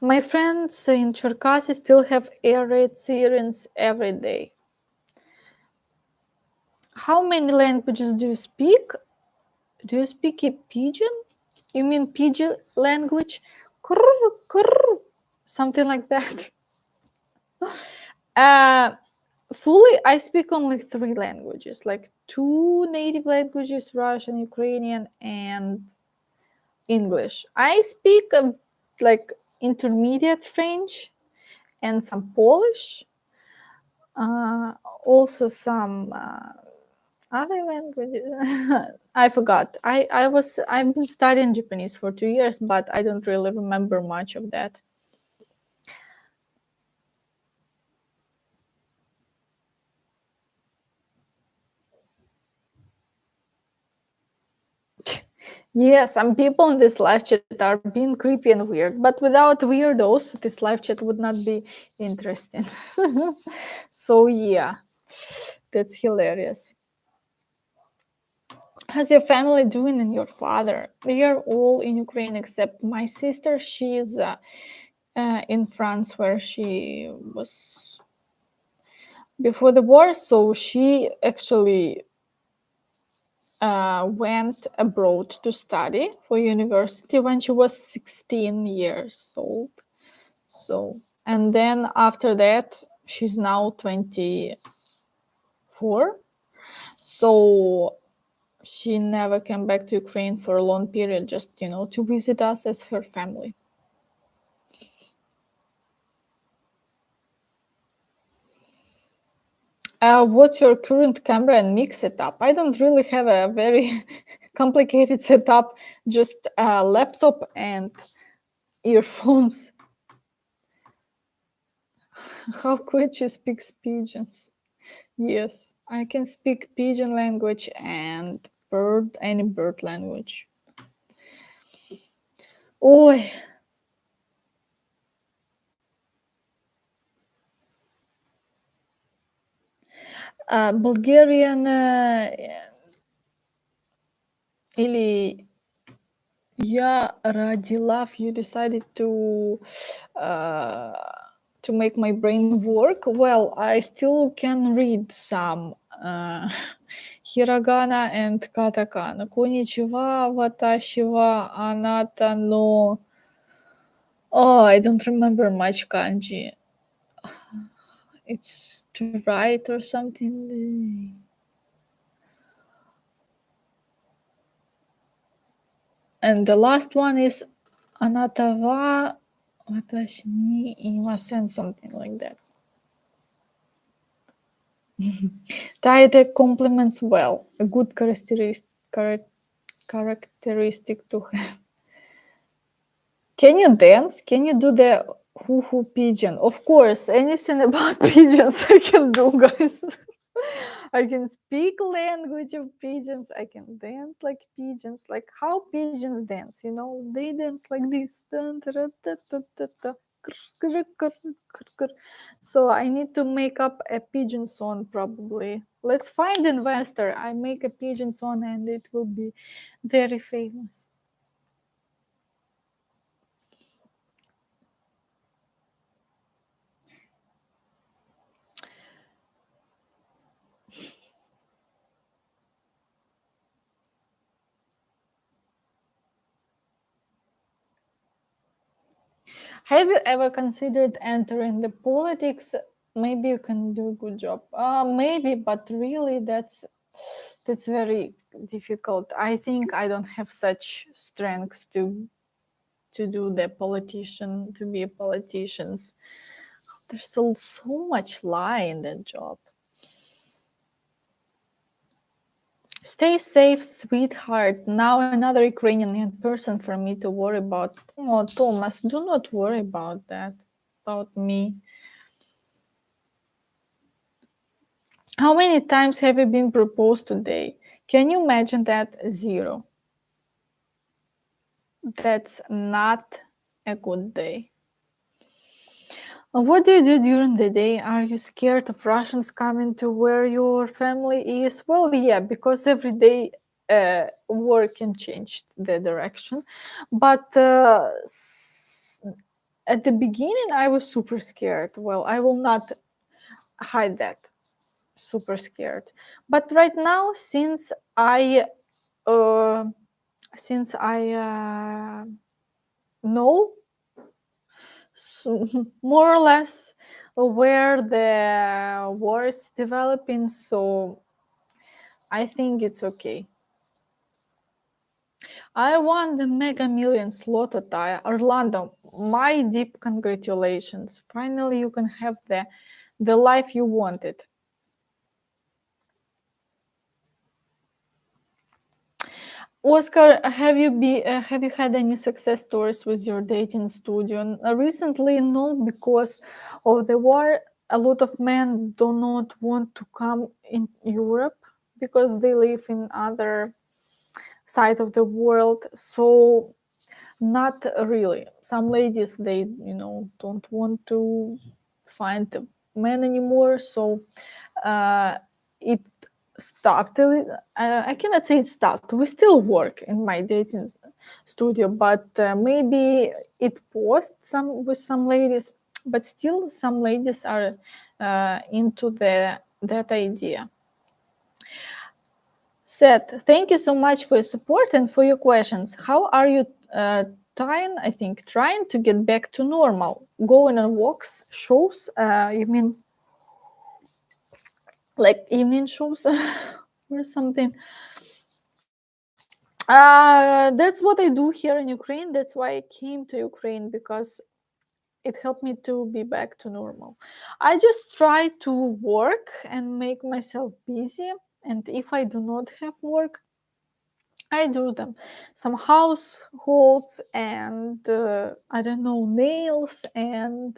My friends in Cherkasy still have air raid sirens every day. How many languages do you speak? Do you speak a pidgin? You mean pidgin language? Krr, krr, something like that. Fully, I speak only 3 languages, like 2 native languages, Russian, Ukrainian, and English. I speak like intermediate French and some Polish, also some other languages. I forgot. I've been studying Japanese for 2 years, but I don't really remember much of that. Yeah, some people in this live chat are being creepy and weird, but without weirdos, this live chat would not be interesting. So yeah, that's hilarious. How's your family doing and your father? They are all in Ukraine except my sister. She is in France, where she was before the war. So she actually went abroad to study for university when she was 16 years old. So, and then after that, she's now 24. So she never came back to Ukraine for a long period, just, to visit us as her family. What's your current camera and mic setup? I don't really have a very complicated setup, just a laptop and earphones. How Quirky speaks pigeons? Yes, I can speak pigeon language and any bird language. Oi. Bulgarian или я ради love you decided to make my brain work. Well, I still can read some hiragana and katakana. Konnichiwa, watashi wa anata no. Oh, I don't remember much kanji. It's to write or something. And the last one is anata wa watashi ni imasen, something like that. Taya compliments well. A good characteristic to have. Can you dance? Can you do the hoo-hoo pigeon? Of course, anything about pigeons I can do, guys. I can speak language of pigeons. I can dance like pigeons. Like how pigeons dance, they dance like this. So I need to make up a pigeon song probably. Let's find investor. I make a pigeon song and it will be very famous. Have you ever considered entering the politics? Maybe you can do a good job. Maybe, but really that's very difficult. I think I don't have such strengths to do the politician, to be a politician. There's so much lie in that job. Stay safe, sweetheart. Now another Ukrainian person for me to worry about. Oh, Thomas, do not worry about that, about me. How many times have you been proposed today? Can you imagine that? 0. That's not a good day. What do you do during the day? Are you scared of Russians coming to where your family is? Well, yeah, because every day war can change the direction. But at the beginning, I was super scared. Well, I will not hide that. Super scared. But right now, uh, since I know so, more or less where the war is developing, so I think it's okay. I won the Mega Millions Lotto, Taya. Orlando, my deep congratulations. Finally, you can have the life you wanted. Oscar, have you had any success stories with your dating studio? Recently, no, because of the war. A lot of men do not want to come in Europe because they live in other side of the world. So not really. Some ladies they don't want to find a man anymore. So it stopped. I cannot say it stopped. We still work in my dating studio, but maybe it paused some with some ladies. But still, some ladies are into that idea. Seth, thank you so much for your support and for your questions. How are you trying to get back to normal? Going on walks, shows? You mean like evening shows or something? That's what I do here in Ukraine. That's why I came to Ukraine, because it helped me to be back to normal. I just try to work and make myself busy. And if I do not have work, I do them some households and I don't know, nails, and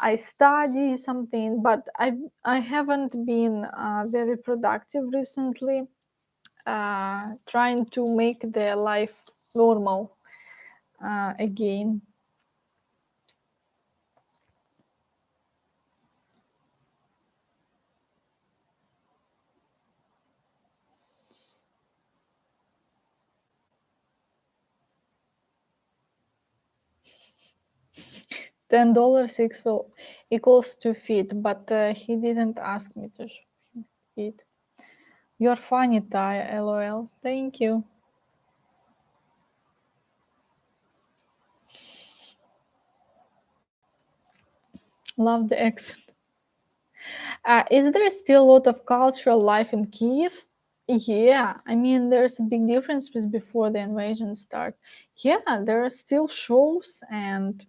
I study something, but I haven't been very productive recently. Trying to make their life normal again. $10 equals 2 feet, but he didn't ask me to show him feet. You're funny, Ty. LOL. Thank you. Love the accent. Is there still a lot of cultural life in Kyiv? Yeah, I mean, there's a big difference with before the invasion start. Yeah, there are still shows and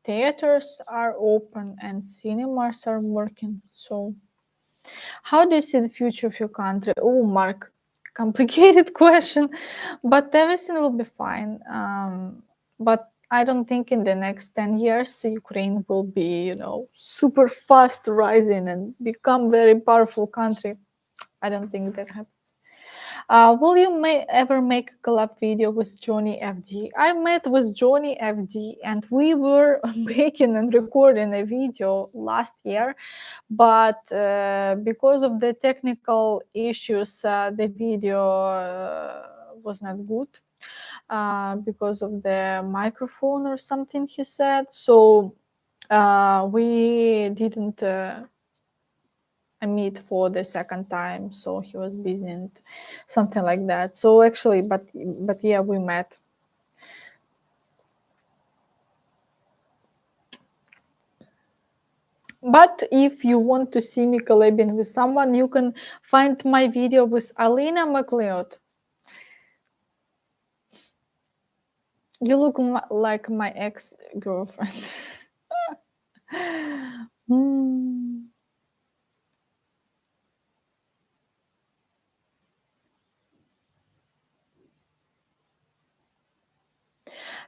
theaters are open and cinemas are working. So, how do you see the future of your country? Oh, Mark, complicated question, but everything will be fine. But I don't think in the next 10 years Ukraine will be, super fast rising and become very powerful country. I don't think that happens. Will you ever make a collab video with Johnny FD? I met with Johnny FD and we were making and recording a video last year, but because of the technical issues, the video was not good because of the microphone or something, he said. So we didn't meet for the second time, so he was busy and something like that. So actually, but yeah, we met. But if you want to see me collabing with someone, you can find my video with Alina McLeod. You look like my ex-girlfriend. Hmm.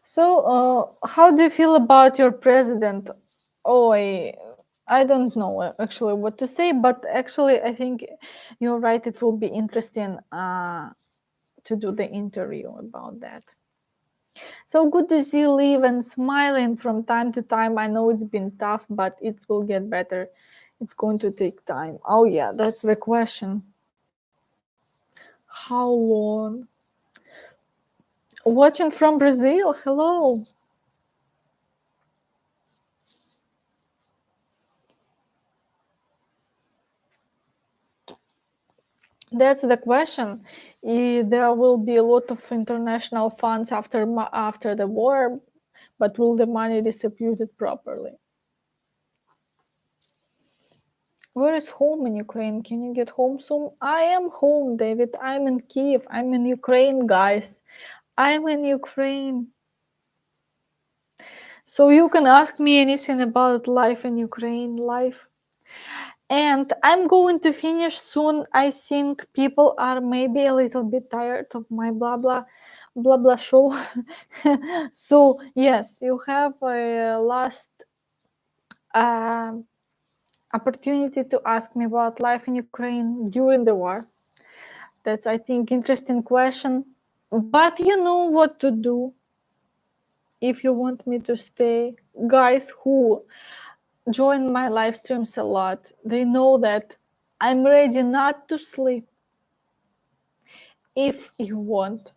So, how do you feel about your president? Oh, I don't know actually what to say, but actually I think you're right. It will be interesting to do the interview about that. So good to see you live and smiling from time to time. I know it's been tough, but it will get better. It's going to take time. Oh yeah, that's the question. How long? Watching from Brazil. Hello. That's the question. There will be a lot of international funds after the war, but will the money distributed properly? Where is home in Ukraine? Can you get home soon? I am home, David. I'm in Kyiv. I'm in Ukraine, guys. I'm in Ukraine. So you can ask me anything about life in Ukraine, life. And I'm going to finish soon. I think people are maybe a little bit tired of my blah blah show. So yes, you have a last uh, opportunity to ask me about life in Ukraine during the war. That's, I think, interesting question. But you know what to do if you want me to stay. Guys who join my live streams a lot, they know that I'm ready not to sleep if you want.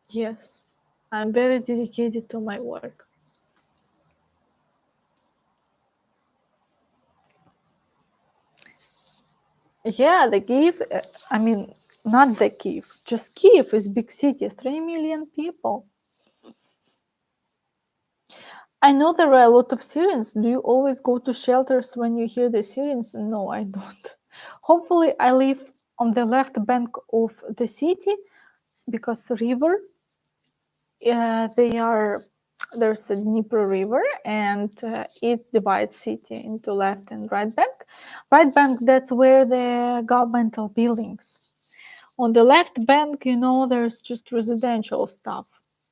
Yes, I'm very dedicated to my work. Yeah, the Kyiv, I mean, not the Kyiv, just Kyiv is big city, 3 million people. I know there are a lot of sirens. Do you always go to shelters when you hear the sirens? No, I don't. Hopefully, I live on the left bank of the city because river. There's a Dnieper River and it divides city into left and right bank. Right bank, that's where the governmental buildings. On the left bank, there's just residential stuff.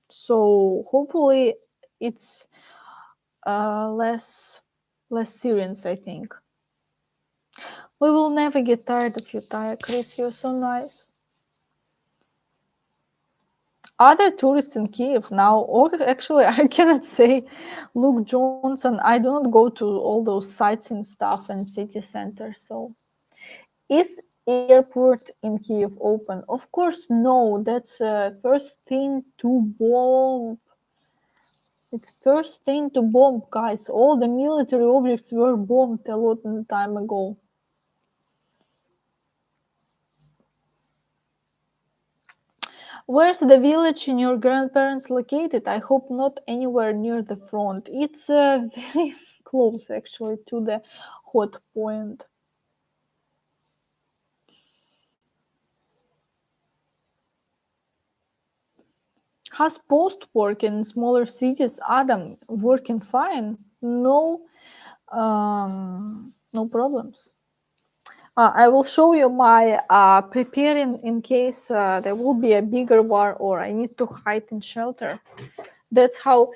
So hopefully it's less Syrians, I think. We will never get tired of you, Taya. Chris, you're so nice. Other tourists in Kyiv now, or actually, I cannot say Luke Johnson. I do not go to all those sightseeing stuff in city center. So, is airport in Kyiv open? Of course, no. That's first thing to bomb. It's first thing to bomb, guys. All the military objects were bombed a lot of time ago. Where's the village in your grandparents located? I hope not anywhere near the front. It's very close actually to the hot point. How's post work in smaller cities? Adam, working fine. No problems. I will show you my preparing in case there will be a bigger war or I need to hide in shelter. That's how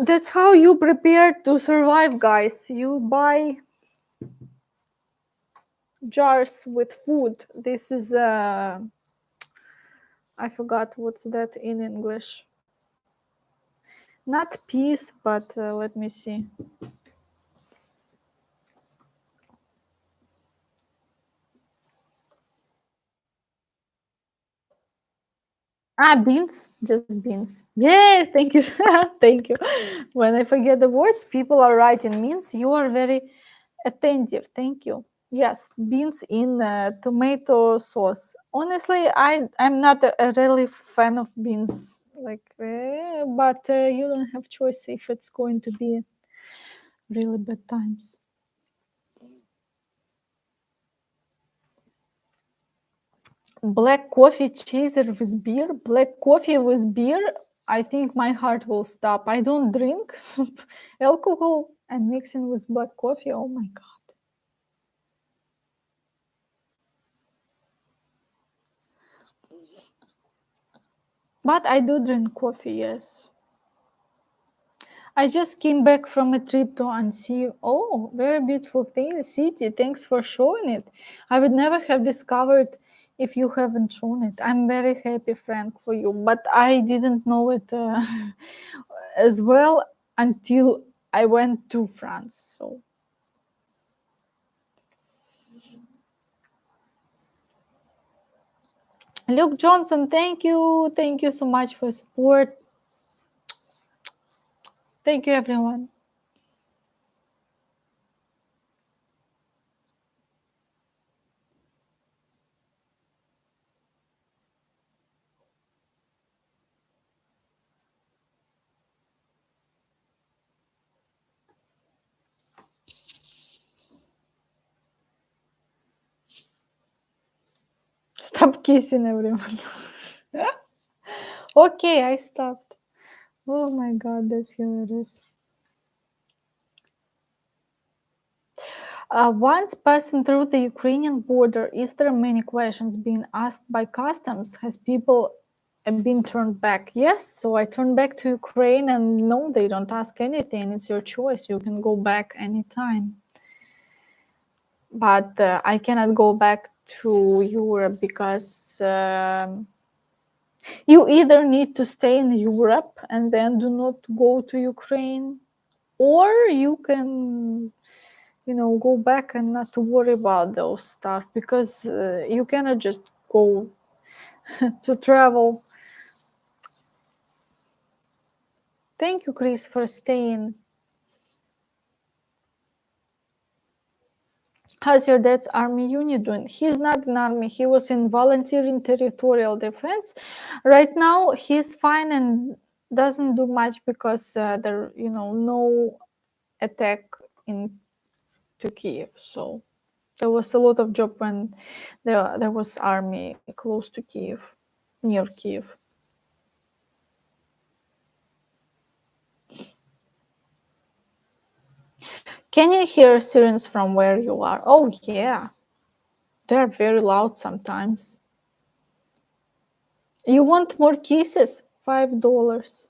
That's how you prepare to survive, guys. You buy jars with food. This is I forgot what's that in English. Not peas, but let me see. Beans, just beans. Yeah, thank you, thank you. When I forget the words, people are writing means. You are very attentive. Thank you. Yes, beans in tomato sauce. Honestly, I'm not a really fan of beans, but you don't have choice if it's going to be really bad times. Black coffee chaser with beer. Black coffee with beer. I think my heart will stop. I don't drink alcohol and mixing with black coffee. Oh my god. But I do drink coffee, yes. I just came back from a trip to Annecy. Oh, very beautiful thing, city. Thanks for showing it. I would never have discovered if you haven't shown it. I'm very happy, Frank, for you. But I didn't know it as well until I went to France. So, Luke Johnson, thank you. Thank you so much for support. Thank you, everyone. Stop kissing everyone. Okay, I stopped. Oh my god, that's hilarious. Once passing through the Ukrainian border, is there many questions being asked by customs? Has people been turned back? Yes, so I turned back to Ukraine, and no, they don't ask anything. It's your choice. You can go back anytime. But I cannot go back to Europe because you either need to stay in Europe and then do not go to Ukraine, or you can go back and not to worry about those stuff, because you cannot just go to travel. Thank you, Chris, for staying. How's your dad's army unit doing? He's not in army. He was in volunteering territorial defense. Right now, he's fine and doesn't do much because there, no attack into Kyiv. So there was a lot of job when there was army close to Kyiv, near Kyiv. Can you hear sirens from where you are? Oh yeah, they're very loud sometimes. You want more kisses? $5.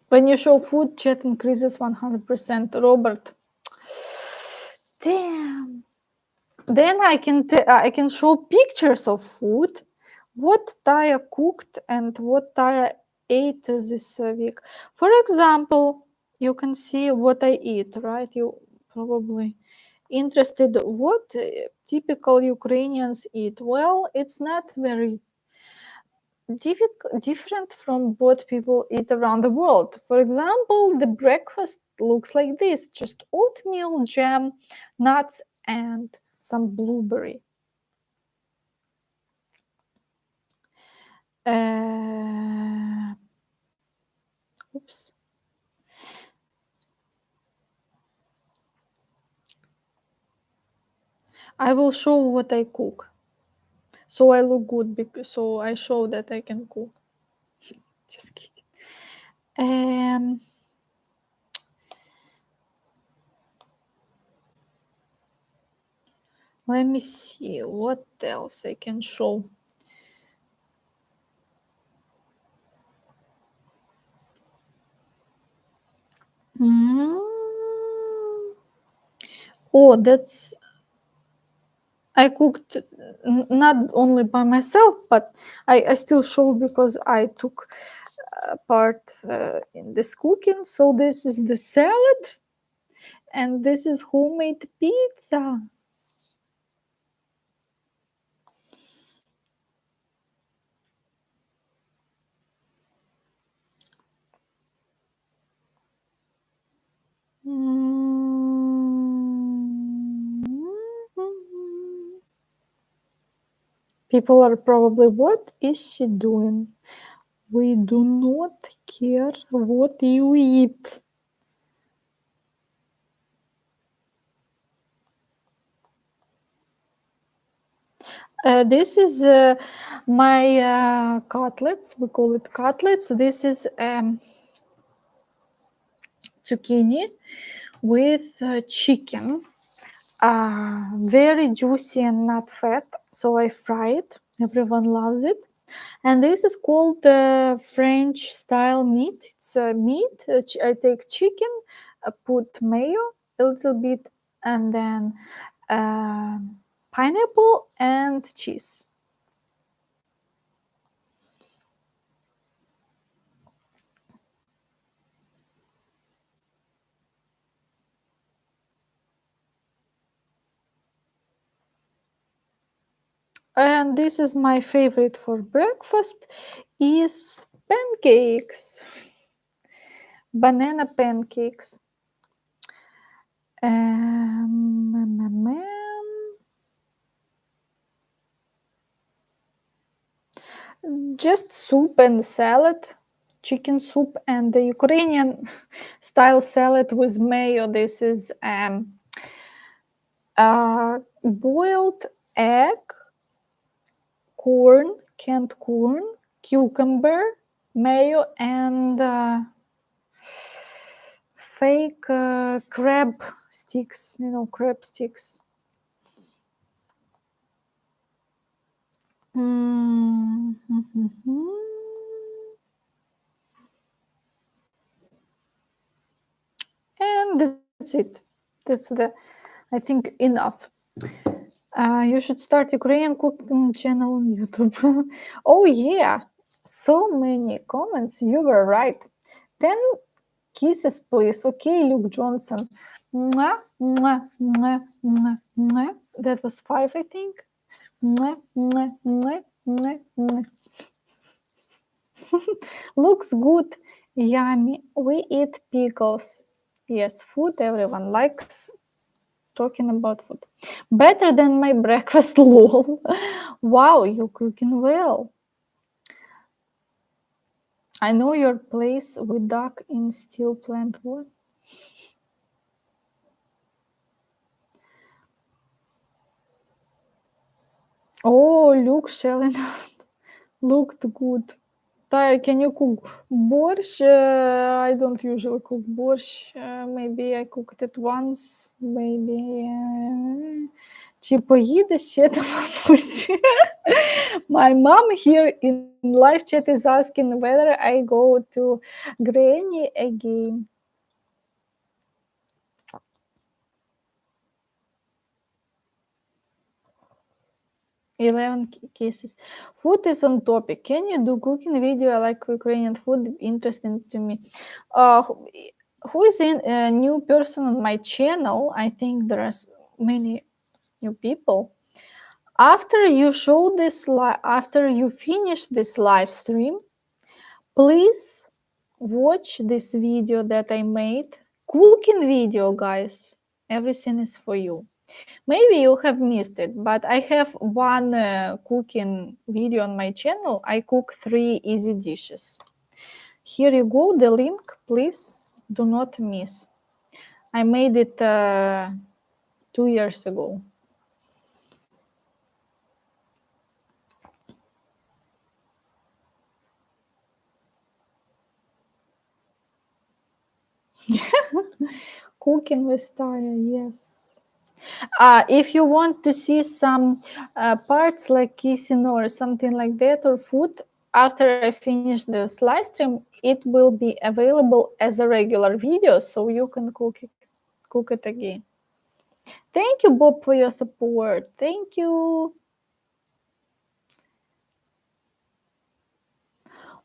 When you show food, chat increases 100%. Robert, damn. Then I can show pictures of food, what Taya cooked and what Taya ate this week. For example, you can see what I eat, right? You probably interested what typical Ukrainians eat. Well, it's not very different from what people eat around the world. For example, the breakfast looks like this: just oatmeal, jam, nuts, and some blueberry. Oops. I will show what I cook. So I look good, so I show that I can cook. Just kidding. Let me see what else I can show. Oh, that's I cooked not only by myself, but I still show because I took part in this cooking. So this is the salad, and this is homemade pizza. People are probably, what is she doing? We do not care what you eat. This is my cutlets. We call it cutlets. This is zucchini with chicken. very juicy and not fat, so I fry it. Everyone loves it. And this is called French style meat. It's meat. I take chicken, put mayo a little bit, and then pineapple and cheese. And this is my favorite for breakfast is pancakes. Banana pancakes. Just soup and salad, chicken soup and the Ukrainian style salad with mayo. This is boiled egg, corn, canned corn, cucumber, mayo, and fake crab sticks, crab sticks. Mm-hmm. And that's it. That's I think, enough. You should start Ukrainian cooking channel on YouTube. Oh yeah, so many comments. You were right. 10 kisses, please. Okay, Luke Johnson. Mwah, mwah, mwah, mwah, mwah. That was 5, I think. Mwah, mwah, mwah, mwah, mwah. Looks good. Yummy. We eat pickles. Yes, food. Everyone likes talking about food. Better than my breakfast, lol. Wow, you cooking well. I know your place with duck in steel plant wood. Oh, look, Shelly looked good. Taya, can you cook борщ? I don't usually cook борщ. Maybe I cooked it once. Maybe. Чи поїде ще до бабусі? My mom here in live chat is asking whether I go to Granny again. 11 cases. Food is on topic. Can you do cooking video? I like Ukrainian food. Interesting to me. Who is a new person on my channel? I think there are many new people. After you show this, after you finish this live stream, please watch this video that I made. Cooking video, guys. Everything is for you. Maybe you have missed it, but I have one cooking video on my channel. I cook 3 easy dishes. Here you go, the link, please do not miss. I made it 2 years ago. Cooking with Taya, yes. If you want to see some parts like kissing or something like that, or food, after I finish this live stream, it will be available as a regular video, so you can cook it again. Thank you, Bob, for your support. Thank you.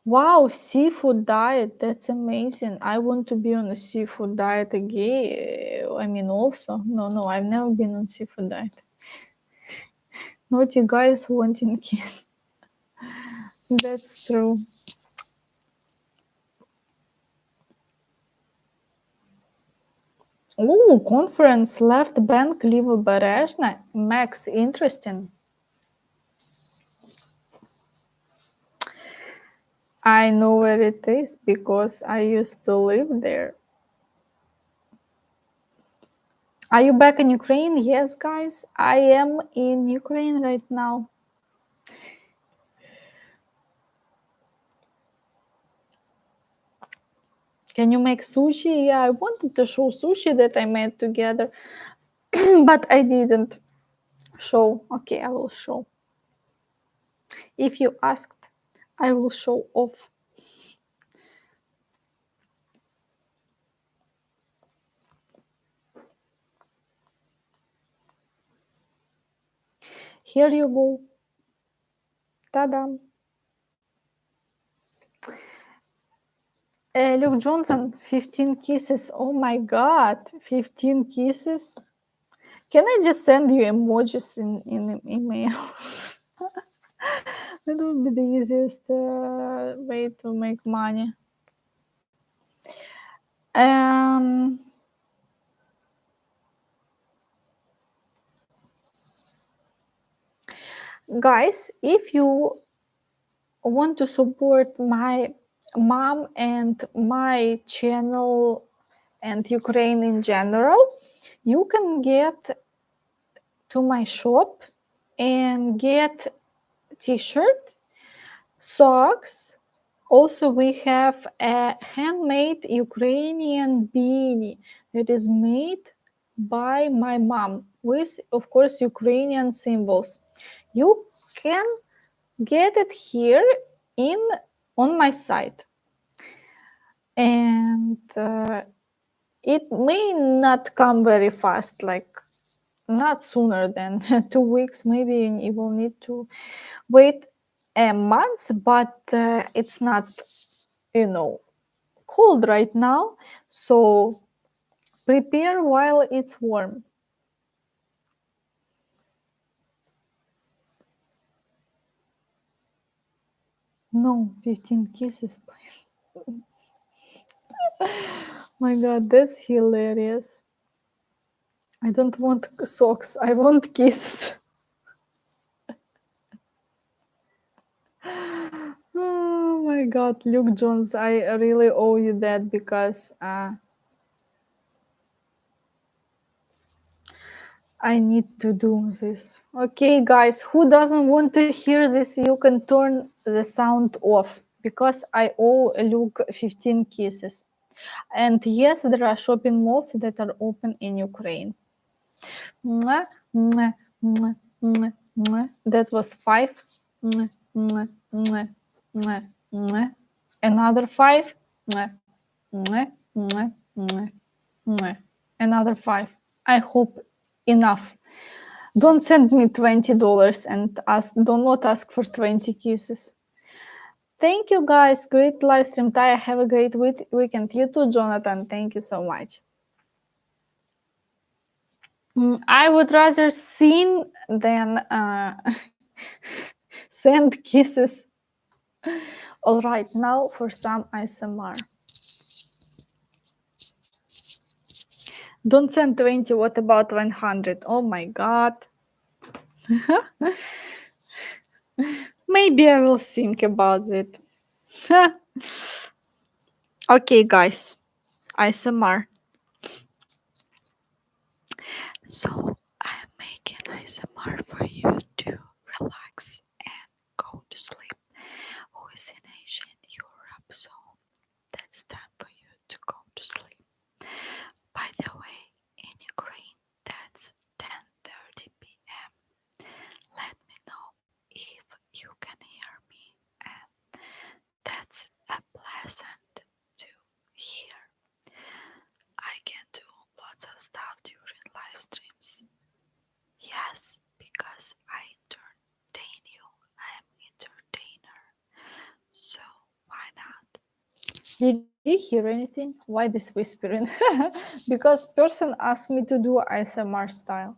Wow, seafood diet. That's amazing. I want to be on a seafood diet again. I mean, also. No, I've never been on seafood diet. Not you guys wanting kids. That's true. Oh, conference left bank Lviv-Berezhny. Max, interesting. I know where it is because I used to live there. Are you back in Ukraine? Yes, guys, I am in Ukraine right now. Can you make sushi? Yeah, I wanted to show sushi that I made together. but I didn't show. Okay, I will show. If you asked, I will show off. Here you go. Ta-da! Luke Johnson, 15 kisses. Oh my god, 15 kisses. Can I just send you emojis in email? That would be the easiest way to make money. Guys, if you want to support my mom and my channel and Ukraine in general, you can get to my shop and get t-shirt, socks. Also, we have a handmade Ukrainian beanie that is made by my mom with, of course, Ukrainian symbols. You can get it here on my site, and it may not come very fast, like not sooner than 2 weeks. Maybe you will need to wait a month, but it's not, cold right now, so prepare while it's warm. No, 15 kisses. My god, that's hilarious. I don't want socks, I want kisses. Oh my god, Luke Jones, I really owe you that, because I need to do this. Okay, guys, who doesn't want to hear this? You can turn the sound off, because I owe Luke 15 kisses. And yes, there are shopping malls that are open in Ukraine. Mwah, mwah, mwah, mwah, mwah. That was 5. Mwah, mwah, mwah, mwah, mwah. Another 5. Mwah, mwah, mwah, mwah, mwah. Another 5. I hope enough. Don't send me $20 and do not ask for 20 kisses. Thank you, guys. Great live stream. Taya, have a great weekend. You too, Jonathan. Thank you so much. I would rather sing than send kisses. All right, now for some ASMR. Don't send 20. What about 100? Oh my god. Maybe I will think about it. Okay, guys. ASMR. So I'm making ASMR for you to relax and go to sleep. Who is in Asia and Europe, so that's time for you to go to sleep. By the way, in Ukraine, that's 10:30 p.m. Let me know if you can hear me, and that's a pleasant to hear. I can do lots of stuff during live streams. Yes, because I entertain you. I'm entertainer. So why not? Did you hear anything? Why this whispering? Because person asked me to do ASMR style.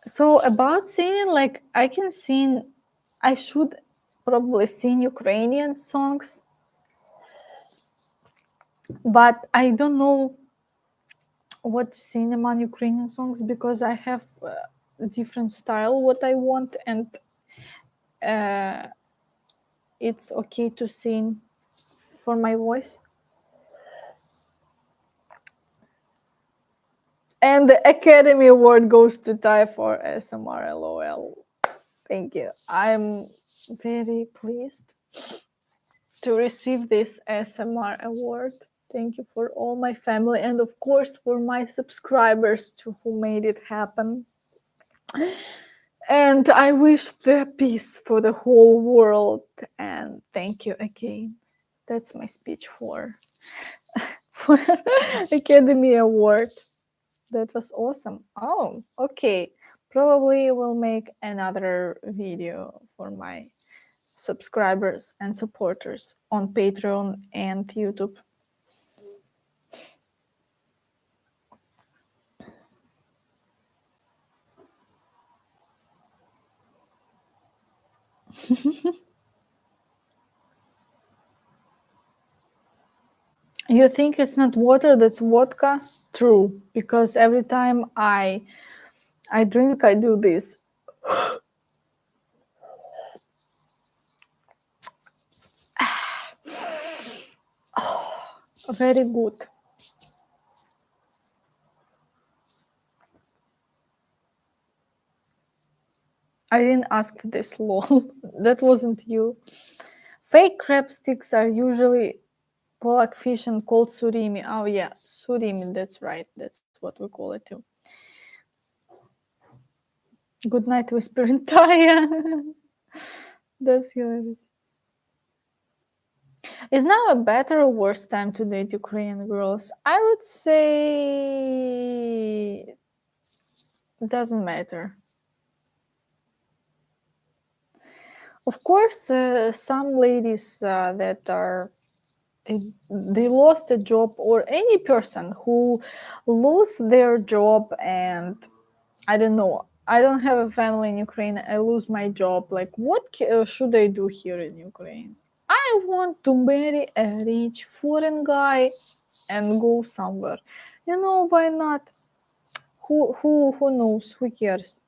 So about singing, like I can sing, I should probably sing Ukrainian songs, but I don't know what to sing among Ukrainian songs, because I have a different style what I want, and it's okay to sing for my voice. And the Academy Award goes to Taya for ASMR. LOL. Thank you. I'm very pleased. to receive this SMR award. Thank you for all my family and of course for my subscribers too, who made it happen. And I wish the peace for the whole world. And thank you again. That's my speech for Academy Award. That was awesome. Oh, okay. Probably will make another video for my subscribers and supporters on Patreon and YouTube. You think it's not water, that's vodka? True, because every time I drink, I do this. Oh, very good. I didn't ask for this, lol. That wasn't you. Fake crab sticks are usually pollock fish and called surimi. Oh yeah, surimi, that's right. That's what we call it too. Good night, whispering Taya. That's hilarious. Is now a better or worse time to date Ukrainian girls? I would say it doesn't matter. Of course, some ladies that are they lost a job, or any person who lose their job, and I don't know, I don't have a family in Ukraine, I lose my job, like what should I do here in Ukraine? I want to marry a rich foreign guy and go somewhere. You know, why not? Who knows? Who cares?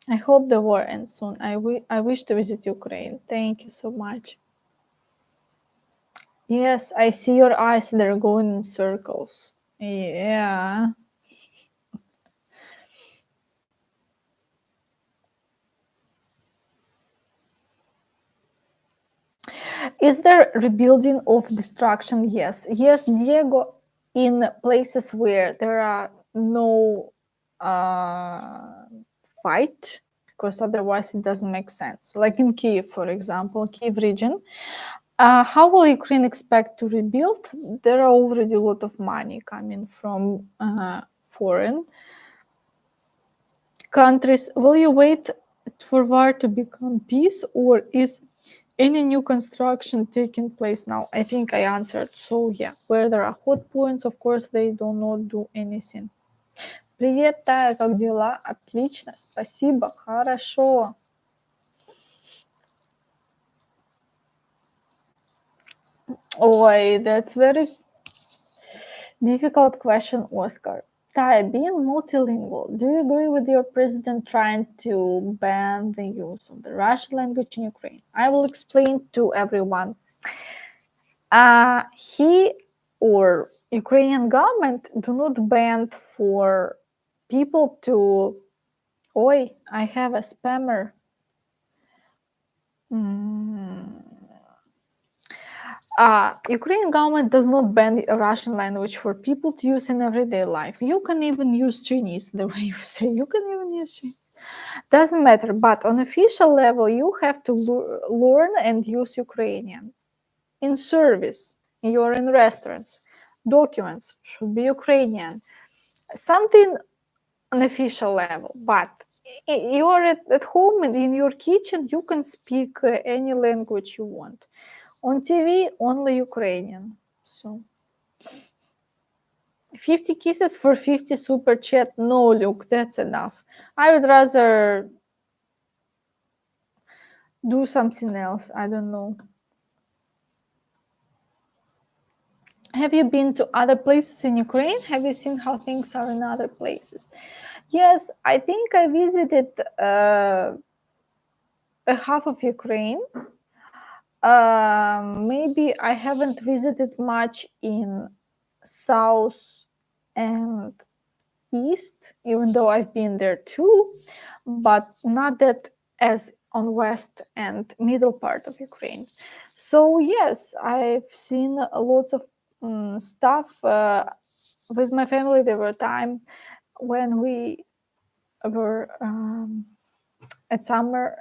I hope the war ends soon. I wish to visit Ukraine. Thank you so much. Yes, I see your eyes. They're going in circles. Yeah. Is there rebuilding of destruction? Yes. Yes, Diego, in places where there are no fight, because otherwise it doesn't make sense. Like in Kyiv, for example, Kyiv region. How will Ukraine expect to rebuild? There are already a lot of money coming from foreign countries. Will you wait for war to become peace, or is any new construction taking place now? I think I answered. So yeah, where there are hot points, of course, they do not do anything. Привет, Тая, как дела? Отлично, спасибо, хорошо. Ой, that's very difficult question, Oscar. Taya, being multilingual, do you agree with your president trying to ban the use of the Russian language in Ukraine? I will explain to everyone. He or Ukrainian government do not ban for people to. Oi, I have a spammer. Ukrainian government does not ban the Russian language for people to use in everyday life. You can even use Chinese, the way you say. You can even use Chinese. Doesn't matter, but on official level, you have to learn and use Ukrainian. In service, you're in restaurants, documents should be Ukrainian. Something on official level, but you're at home and in your kitchen, you can speak any language you want. On TV, only Ukrainian. So 50 kisses for 50 super chat. No, look, that's enough. I would rather do something else. I don't know. Have you been to other places in Ukraine? Have you seen how things are in other places? Yes, I think I visited a half of Ukraine. Maybe I haven't visited much in south and east, even though I've been there too, but not that as on west and middle part of Ukraine. So yes, I've seen lots of stuff with my family. There were time when we were at summer,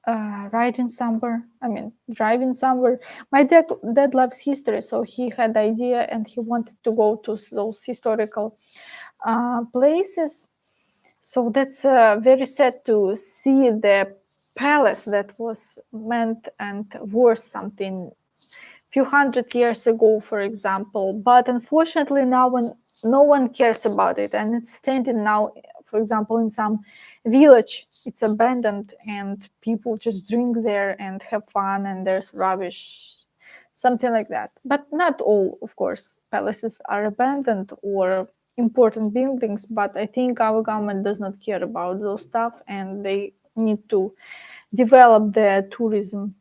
riding somewhere. I mean, driving somewhere. My dad loves history, so he had the idea and he wanted to go to those historical places. So that's very sad to see the palace that was meant and worth something few hundred years ago, for example. But unfortunately, now no one cares about it, and it's standing now, for example, in some village. It's abandoned, and people just drink there and have fun, and there's rubbish, something like that. But not all, of course, palaces are abandoned or important buildings. But I think our government does not care about those stuff, and they need to develop the tourism.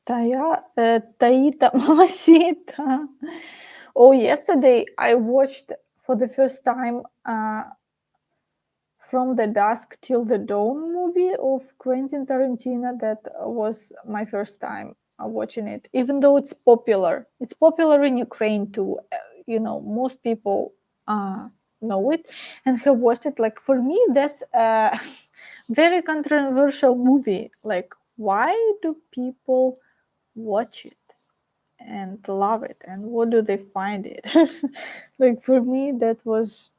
Taita Mamacita. Oh, yesterday I watched for the first time From the Dusk Till the Dawn movie of Quentin Tarantino. That was my first time watching it, even though it's popular. It's popular in Ukraine too. Most people know it and have watched it. Like, for me, that's a very controversial movie. Like, why do people watch it and love it, and what do they find it? Like, for me, that was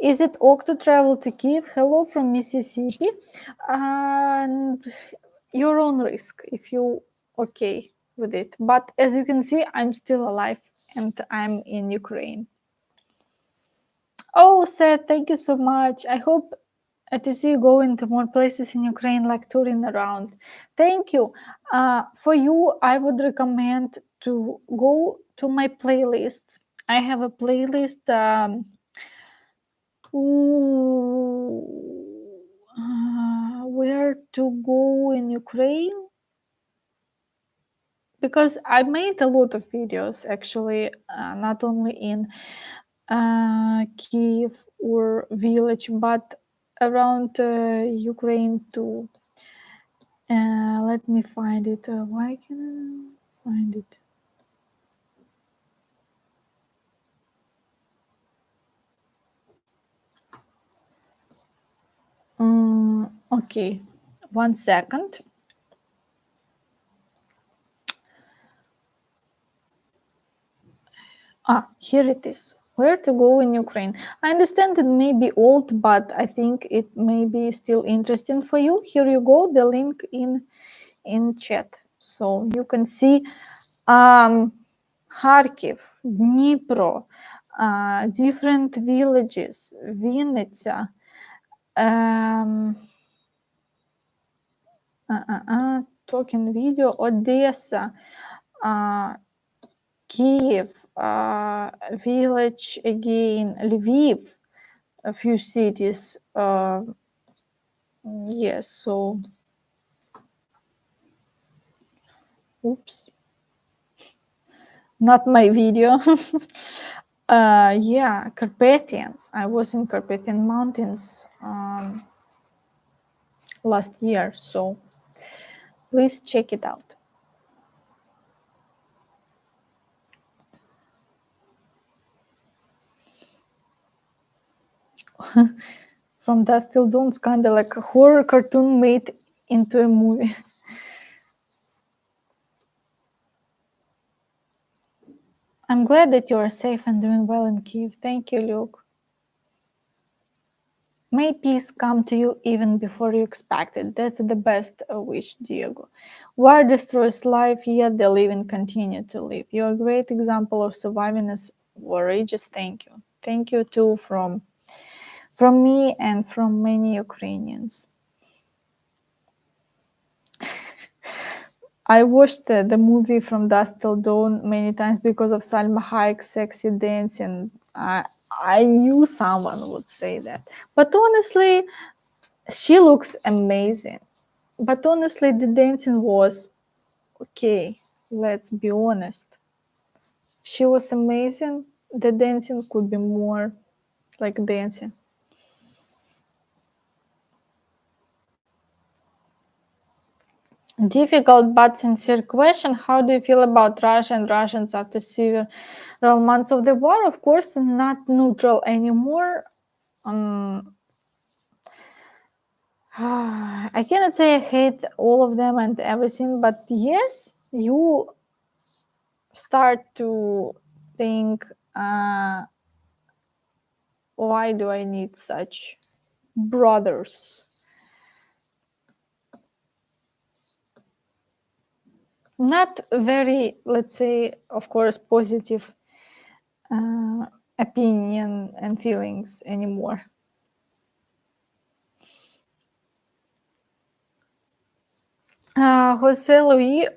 Is it ok to travel to Kyiv? Hello from Mississippi. And your own risk if you okay with it. But as you can see, I'm still alive and I'm in Ukraine. Oh, Seth, thank you so much. I hope to see you going to more places in Ukraine, like touring around. Thank you. For you, I would recommend to go to my playlists. I have a playlist. Where to go in Ukraine? Because I made a lot of videos actually, not only in Kyiv or village, but around Ukraine too. Let me find it. Why can I find it? Okay, 1 second. Here it is. Where to go in Ukraine? I understand it may be old, but I think it may be still interesting for you. Here you go, the link in chat. So you can see Kharkiv, Dnipro, different villages, Vinnytsia, talking video, Odessa, Kyiv, village again, Lviv, a few cities. Yes, so, oops, not my video. Yeah, Carpathians. I was in Carpathian Mountains last year, so please check it out. From Dusk Till Dawn, it's kind of like a horror cartoon made into a movie. I'm glad that you are safe and doing well in Kyiv. Thank you, Luke. May peace come to you even before you expect it. That's the best wish, Diego. War destroys life, yet the living continue to live. You're a great example of surviving as courageous. Thank you. Thank you too from me and from many Ukrainians. I watched the movie From Dusk Till Dawn many times because of Salma Hayek's sexy dancing. I knew someone would say that. But honestly, she looks amazing. But honestly, the dancing was okay. Let's be honest. She was amazing. The dancing could be more like dancing. Difficult but sincere question. How do you feel about Russia and Russians after several months of the war? Of course, not neutral anymore. I cannot say I hate all of them and everything, but yes, you start to think, why do I need such brothers? Not very, let's say, of course, positive opinion and feelings anymore. Jose Louis,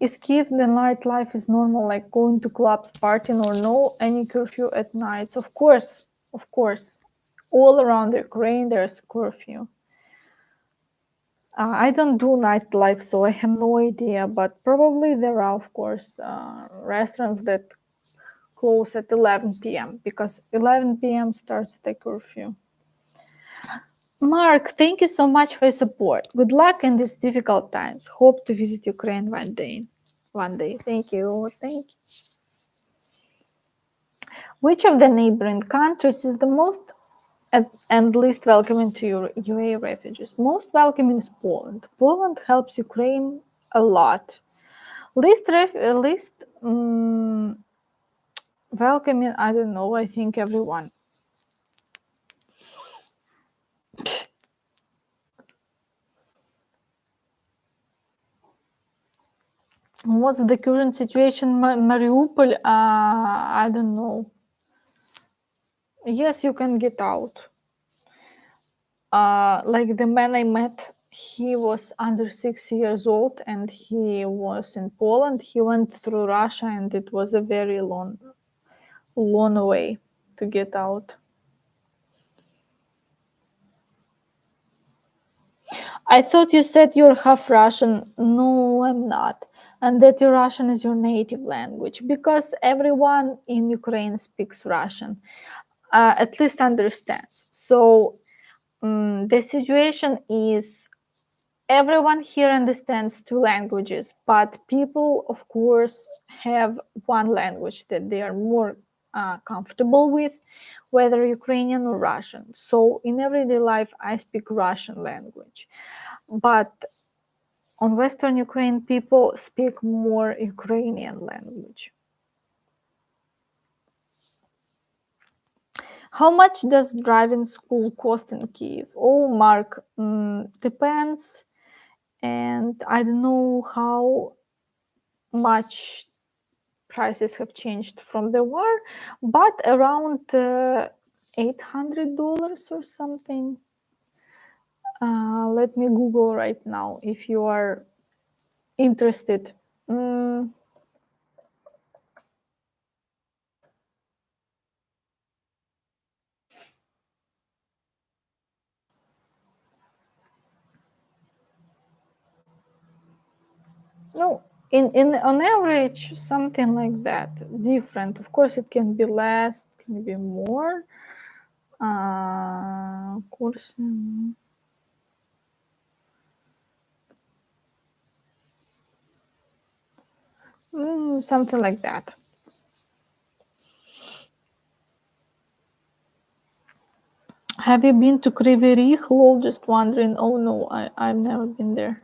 is Kyiv the nightlife is normal, like going to clubs, partying, or no any curfew at nights? Of course, of course. All around Ukraine, there's curfew. I don't do nightlife, so I have no idea, but probably there are, of course, restaurants that close at 11 p.m. because 11 p.m. starts the curfew. Mark, thank you so much for your support. Good luck in these difficult times. Hope to visit Ukraine one day. One day. Thank you. Thank you. Which of the neighboring countries is the most and least welcoming to UA refugees? Most welcoming is Poland. Poland helps Ukraine a lot. Least welcoming, I don't know. I think everyone. What's the current situation in Mariupol? I don't know. Yes, you can get out. Like the man I met, he was under 6 years old and he was in Poland. He went through Russia and it was a very long way to get out. I thought you said you're half Russian. No, I'm not. And that your Russian is your native language because everyone in Ukraine speaks Russian, at least understands. So the situation is everyone here understands two languages, but people, of course, have one language that they are more comfortable with, whether Ukrainian or Russian. So in everyday life, I speak Russian language. But on Western Ukraine, people speak more Ukrainian language. How much does driving school cost in Kyiv? Oh, Mark, depends. And I don't know how much prices have changed from the war, but around $800 or something. Let me Google right now if you are interested. No, in on average, something like that. Different. Of course, it can be less, it can be more. Of course. Something like that. Have you been to Kryvyi Rih? Lol, just wondering. Oh no, I've never been there.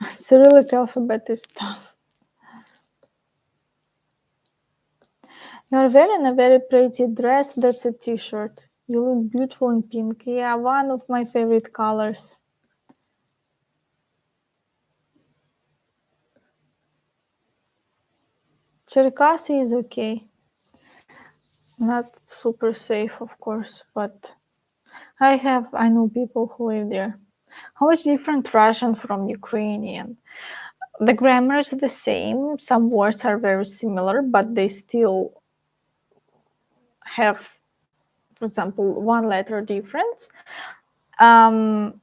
Cyrillic alphabet is tough. You're wearing a very pretty dress. That's a t-shirt. You look beautiful in pink. Yeah, one of my favorite colors. Cherkasy is okay. Not super safe, of course, but I know people who live there. How is different Russian from Ukrainian? The grammar is the same. Some words are very similar, but they still have, for example, one letter difference. But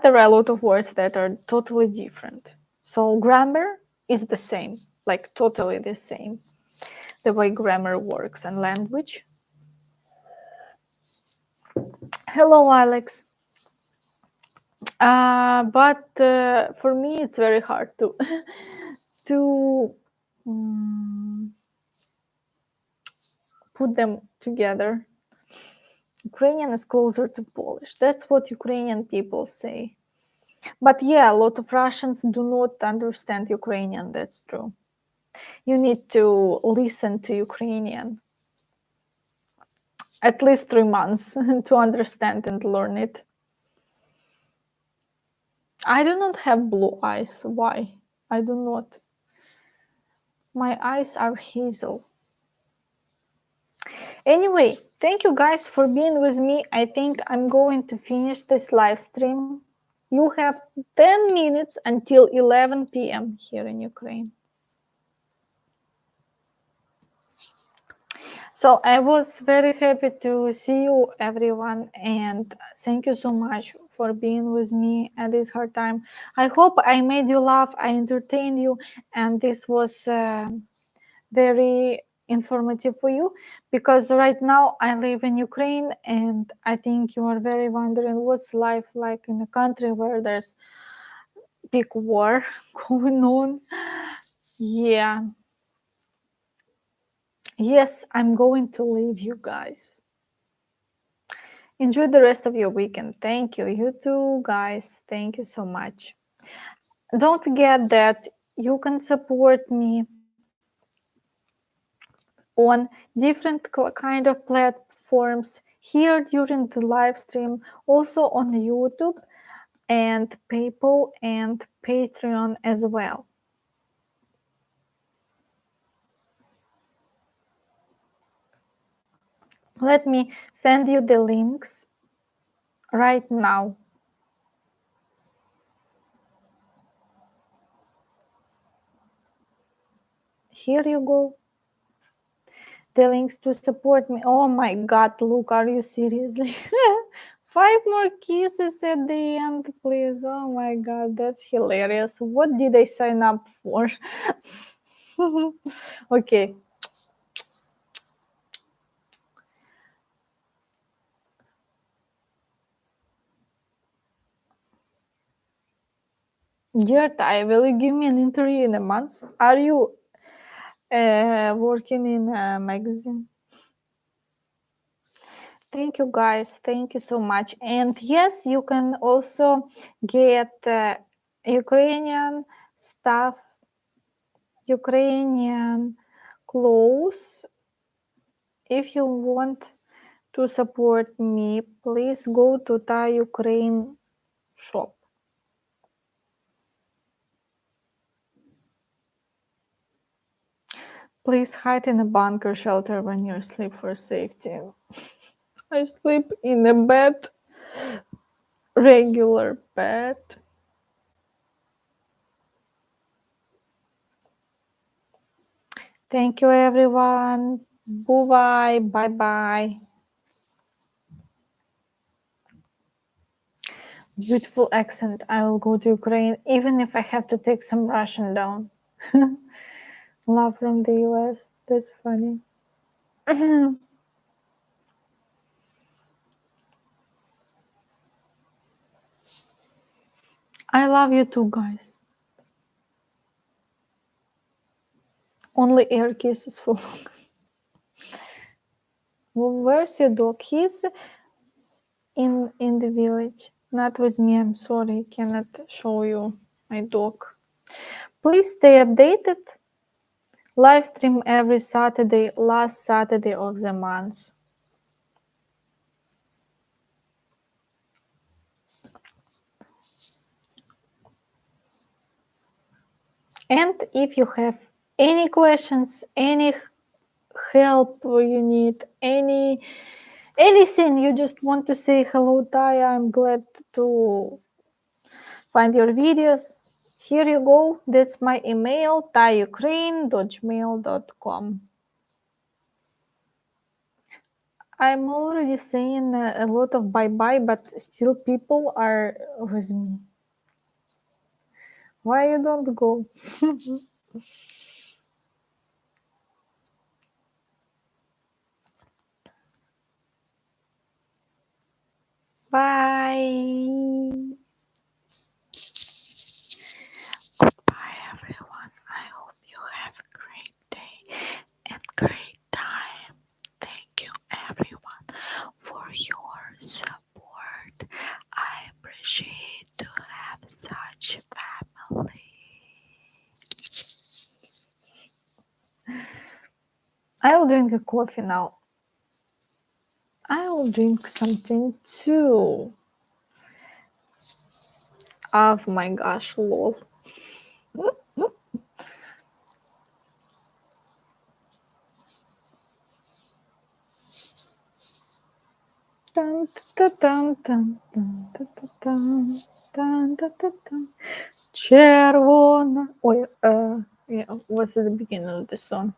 there are a lot of words that are totally different. So grammar is the same, like totally the same, the way grammar works and language. Hello, Alex. But for me, it's very hard to to put them together. Ukrainian is closer to Polish. That's what Ukrainian people say. But yeah, a lot of Russians do not understand Ukrainian. That's true. You need to listen to Ukrainian at least 3 months to understand and learn it. I do not have blue eyes. Why? I do not. My eyes are hazel. Anyway, thank you guys for being with me. I think I'm going to finish this live stream. You have 10 minutes until 11 p.m. here in Ukraine. So I was very happy to see you, everyone, and thank you so much for being with me at this hard time. I hope I made you laugh, I entertained you, and this was very informative for you, because right now I live in Ukraine, and I think you are very wondering what's life like in a country where there's big war going on. Yeah. Yes, I'm going to leave you guys. Enjoy the rest of your weekend. Thank you. You too, guys. Thank you so much. Don't forget that you can support me on different kind of platforms here during the live stream, also on YouTube and PayPal and Patreon as well. Let me send you the links right now. Here you go. The links to support me. Oh my God, look, are you seriously? 5 more kisses at the end, please. Oh my God, that's hilarious. What did I sign up for? Okay. Dear Ty, will you give me an interview in a month? Are you working in a magazine? Thank you, guys. Thank you so much. And yes, you can also get Ukrainian stuff, Ukrainian clothes. If you want to support me, please go to Taya Ukraine shop. Please hide in a bunker shelter when you sleep for safety. I sleep in a bed, regular bed. Thank you, everyone. Bye bye. Bye. Beautiful accent. I will go to Ukraine, even if I have to take some Russian down. Love from the US. That's funny. I love you too, guys. Only air kisses for long. Where's your dog? He's in the village. Not with me. I'm sorry. Cannot show you my dog. Please stay updated. Live stream every Saturday, last Saturday of the month. And if you have any questions, any help you need, any Anything you just want to say hello, Taya. I'm glad to find your videos. Here you go. That's my email, tayaukraine.gmail.com. I'm already saying a lot of bye-bye, but still people are with me. Why you don't go? Bye. Goodbye, everyone. I hope you have a great day and great time. Thank you, everyone, for your support. I appreciate to have such family. I will drink a coffee now. I will drink something too. Oh my gosh, lol. Dun, dun, dun, dun, dun, dun, dun, dun, dun, dun, dun. Червона. Ой, yeah, what's at the beginning of the song?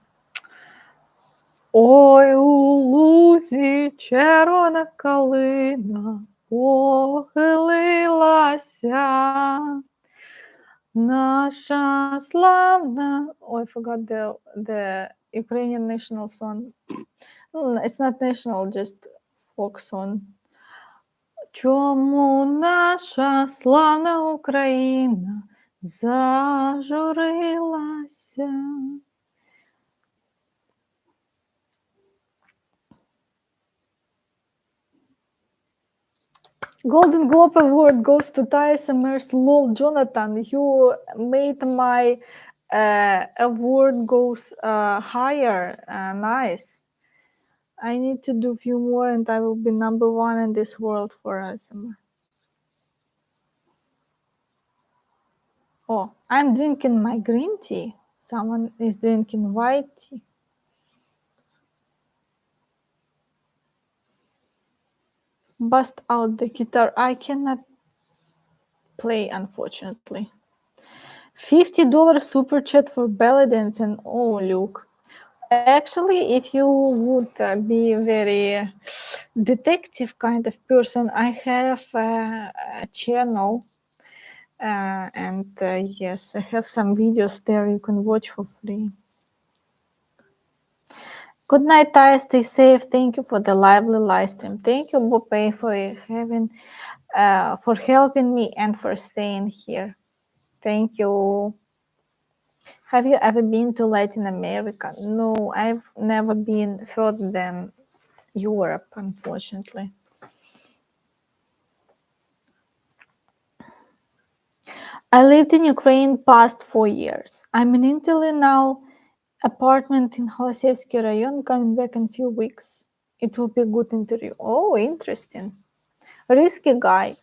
Ой, у лузі червона калина похилилася. Наша славна. Oh, I forgot the Ukrainian national song. It's not national, just folk song. Чому наша славна Україна зажурилася? Golden Globe Award goes to Taya Summers. Lol, Jonathan, you made my award goes higher. Nice. I need to do a few more and I will be number one in this world for ASMR. Oh, I'm drinking my green tea. Someone is drinking white tea. Bust out the guitar. I cannot play, unfortunately. $50 super chat for belly dancing. Oh, look. Actually, if you would be very detective kind of person, I have a channel. And yes, I have some videos there you can watch for free. Good night, Taya. Stay safe. Thank you for the lively live stream. Thank you, Bope, for helping me and for staying here. Thank you. Have you ever been to Latin America? No, I've never been further than Europe, unfortunately. I lived in Ukraine past 4 years. I'm in Italy now, apartment in Holosevsky Rayon, coming back in few weeks. It will be a good interview. Oh, interesting. Risky guy.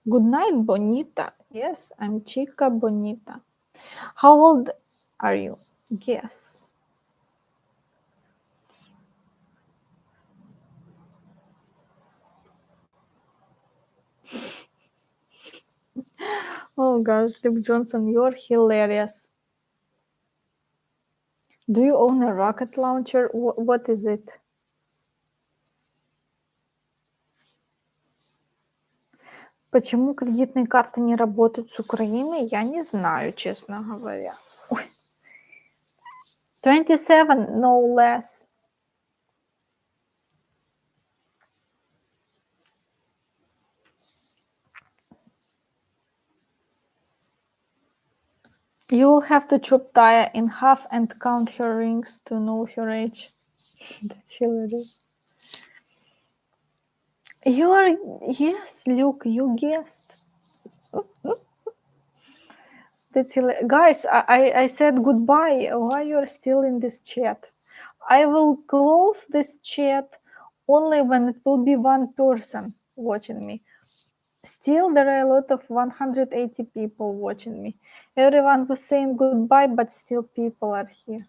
Good night, Bonita. Yes, I'm Chica Bonita. How old are you? Yes. Oh gosh, Luke Johnson, you're hilarious. Do you own a rocket launcher? What is it? Почему кредитные карты не работают с Украины? Я не знаю, честно говоря. Ой. 27, no less. You will have to chop Taya in half and count her rings to know her age. That's hilarious. You are, yes, Luke, you guessed. That's hilarious. Guys, I said goodbye. Why you're still in this chat? I will close this chat only when it will be one person watching me. Still, there are a lot of 180 people watching me. Everyone was saying goodbye, but still people are here.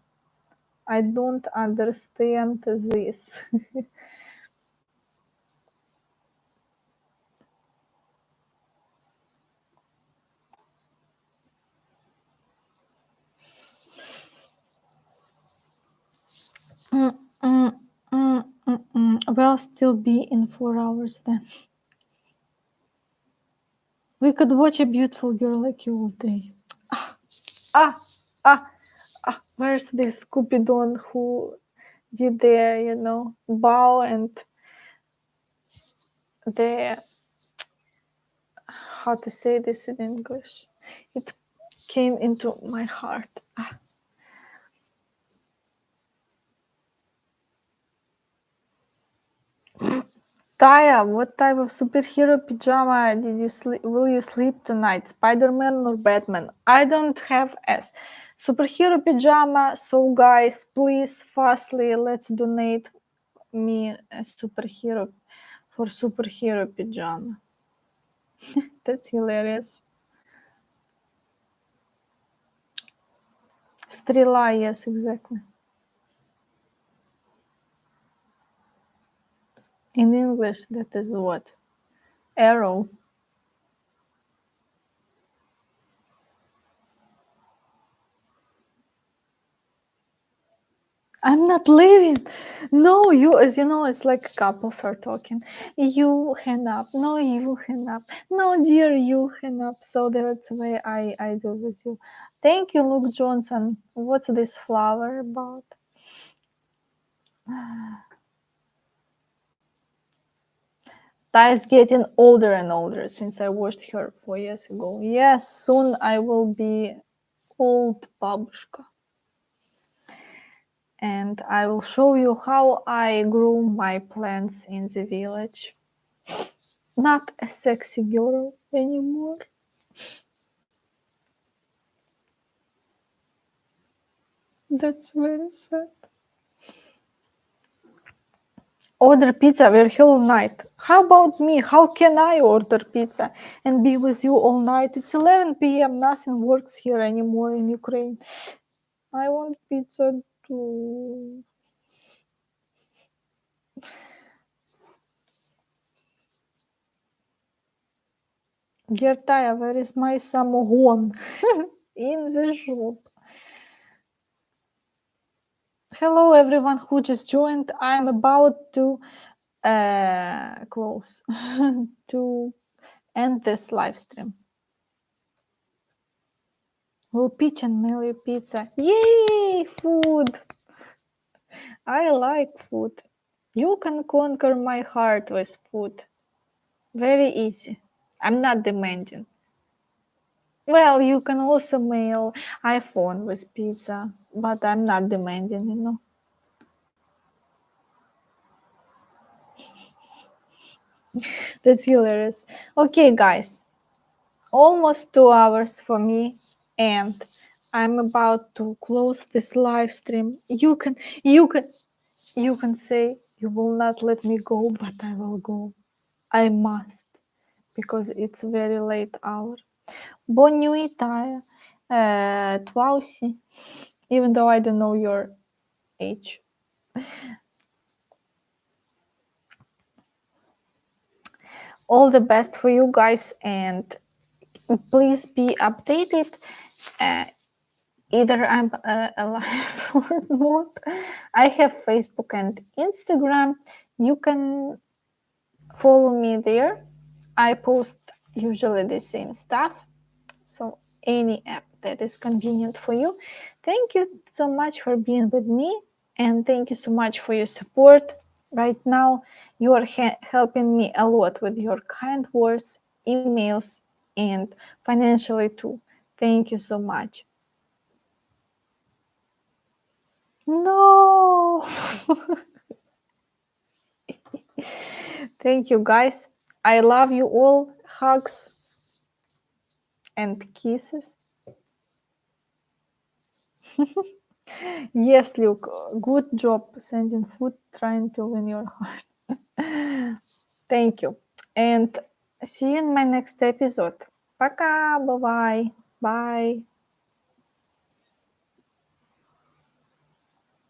I don't understand this. We'll still be in 4 hours then. We could watch a beautiful girl like you all day. Ah, ah, where's this Cupidon who did the, bow and the, how to say this in English? It came into my heart. Taya, what type of superhero pajama will you sleep tonight? Spider-Man or Batman? I don't have a superhero pajama, so guys, please fastly let's donate me a superhero pajama. That's hilarious. Strela, yes, exactly. In English, that is what? Arrow. I'm not leaving. No, as you know, it's like couples are talking. You hang up. No, you hang up. No, dear, you hang up. So that's the way I do with you. Thank you, Luke Johnson. What's this flower about? Taya is getting older and older since I watched her 4 years ago. Yes, soon I will be old babushka. And I will show you how I grew my plants in the village. Not a sexy girl anymore. That's very sad. Order pizza, we're here all night. How about me? How can I order pizza and be with you all night? It's 11 p.m. Nothing works here anymore in Ukraine. I want pizza too. Gertaya, where is my samogon? In the shop. Hello, everyone who just joined. I'm about to close to end this live stream. Will Peach and Melly pizza. Yay! Food! I like food. You can conquer my heart with food. Very easy. I'm not demanding. Well, you can also mail iPhone with pizza, but I'm not demanding. That's hilarious. Okay, guys. Almost 2 hours for me, and I'm about to close this live stream. You can say you will not let me go, but I will go. I must, because it's very late hour. Bonne nuit, Taya. Toi aussi, even though I don't know your age. All the best for you guys, and please be updated. Either I'm alive or not. I have Facebook and Instagram. You can follow me there. I post usually the same stuff. So any app that is convenient for you. Thank you so much for being with me, and thank you so much for your support. Right now, you are helping me a lot with your kind words, emails, and financially too. Thank you so much. No. Thank you, guys. I love you all. Hugs and kisses. Yes, Luke. Good job sending food, trying to win your heart. Thank you. And see you in my next episode. Пока. Bye-bye. Bye.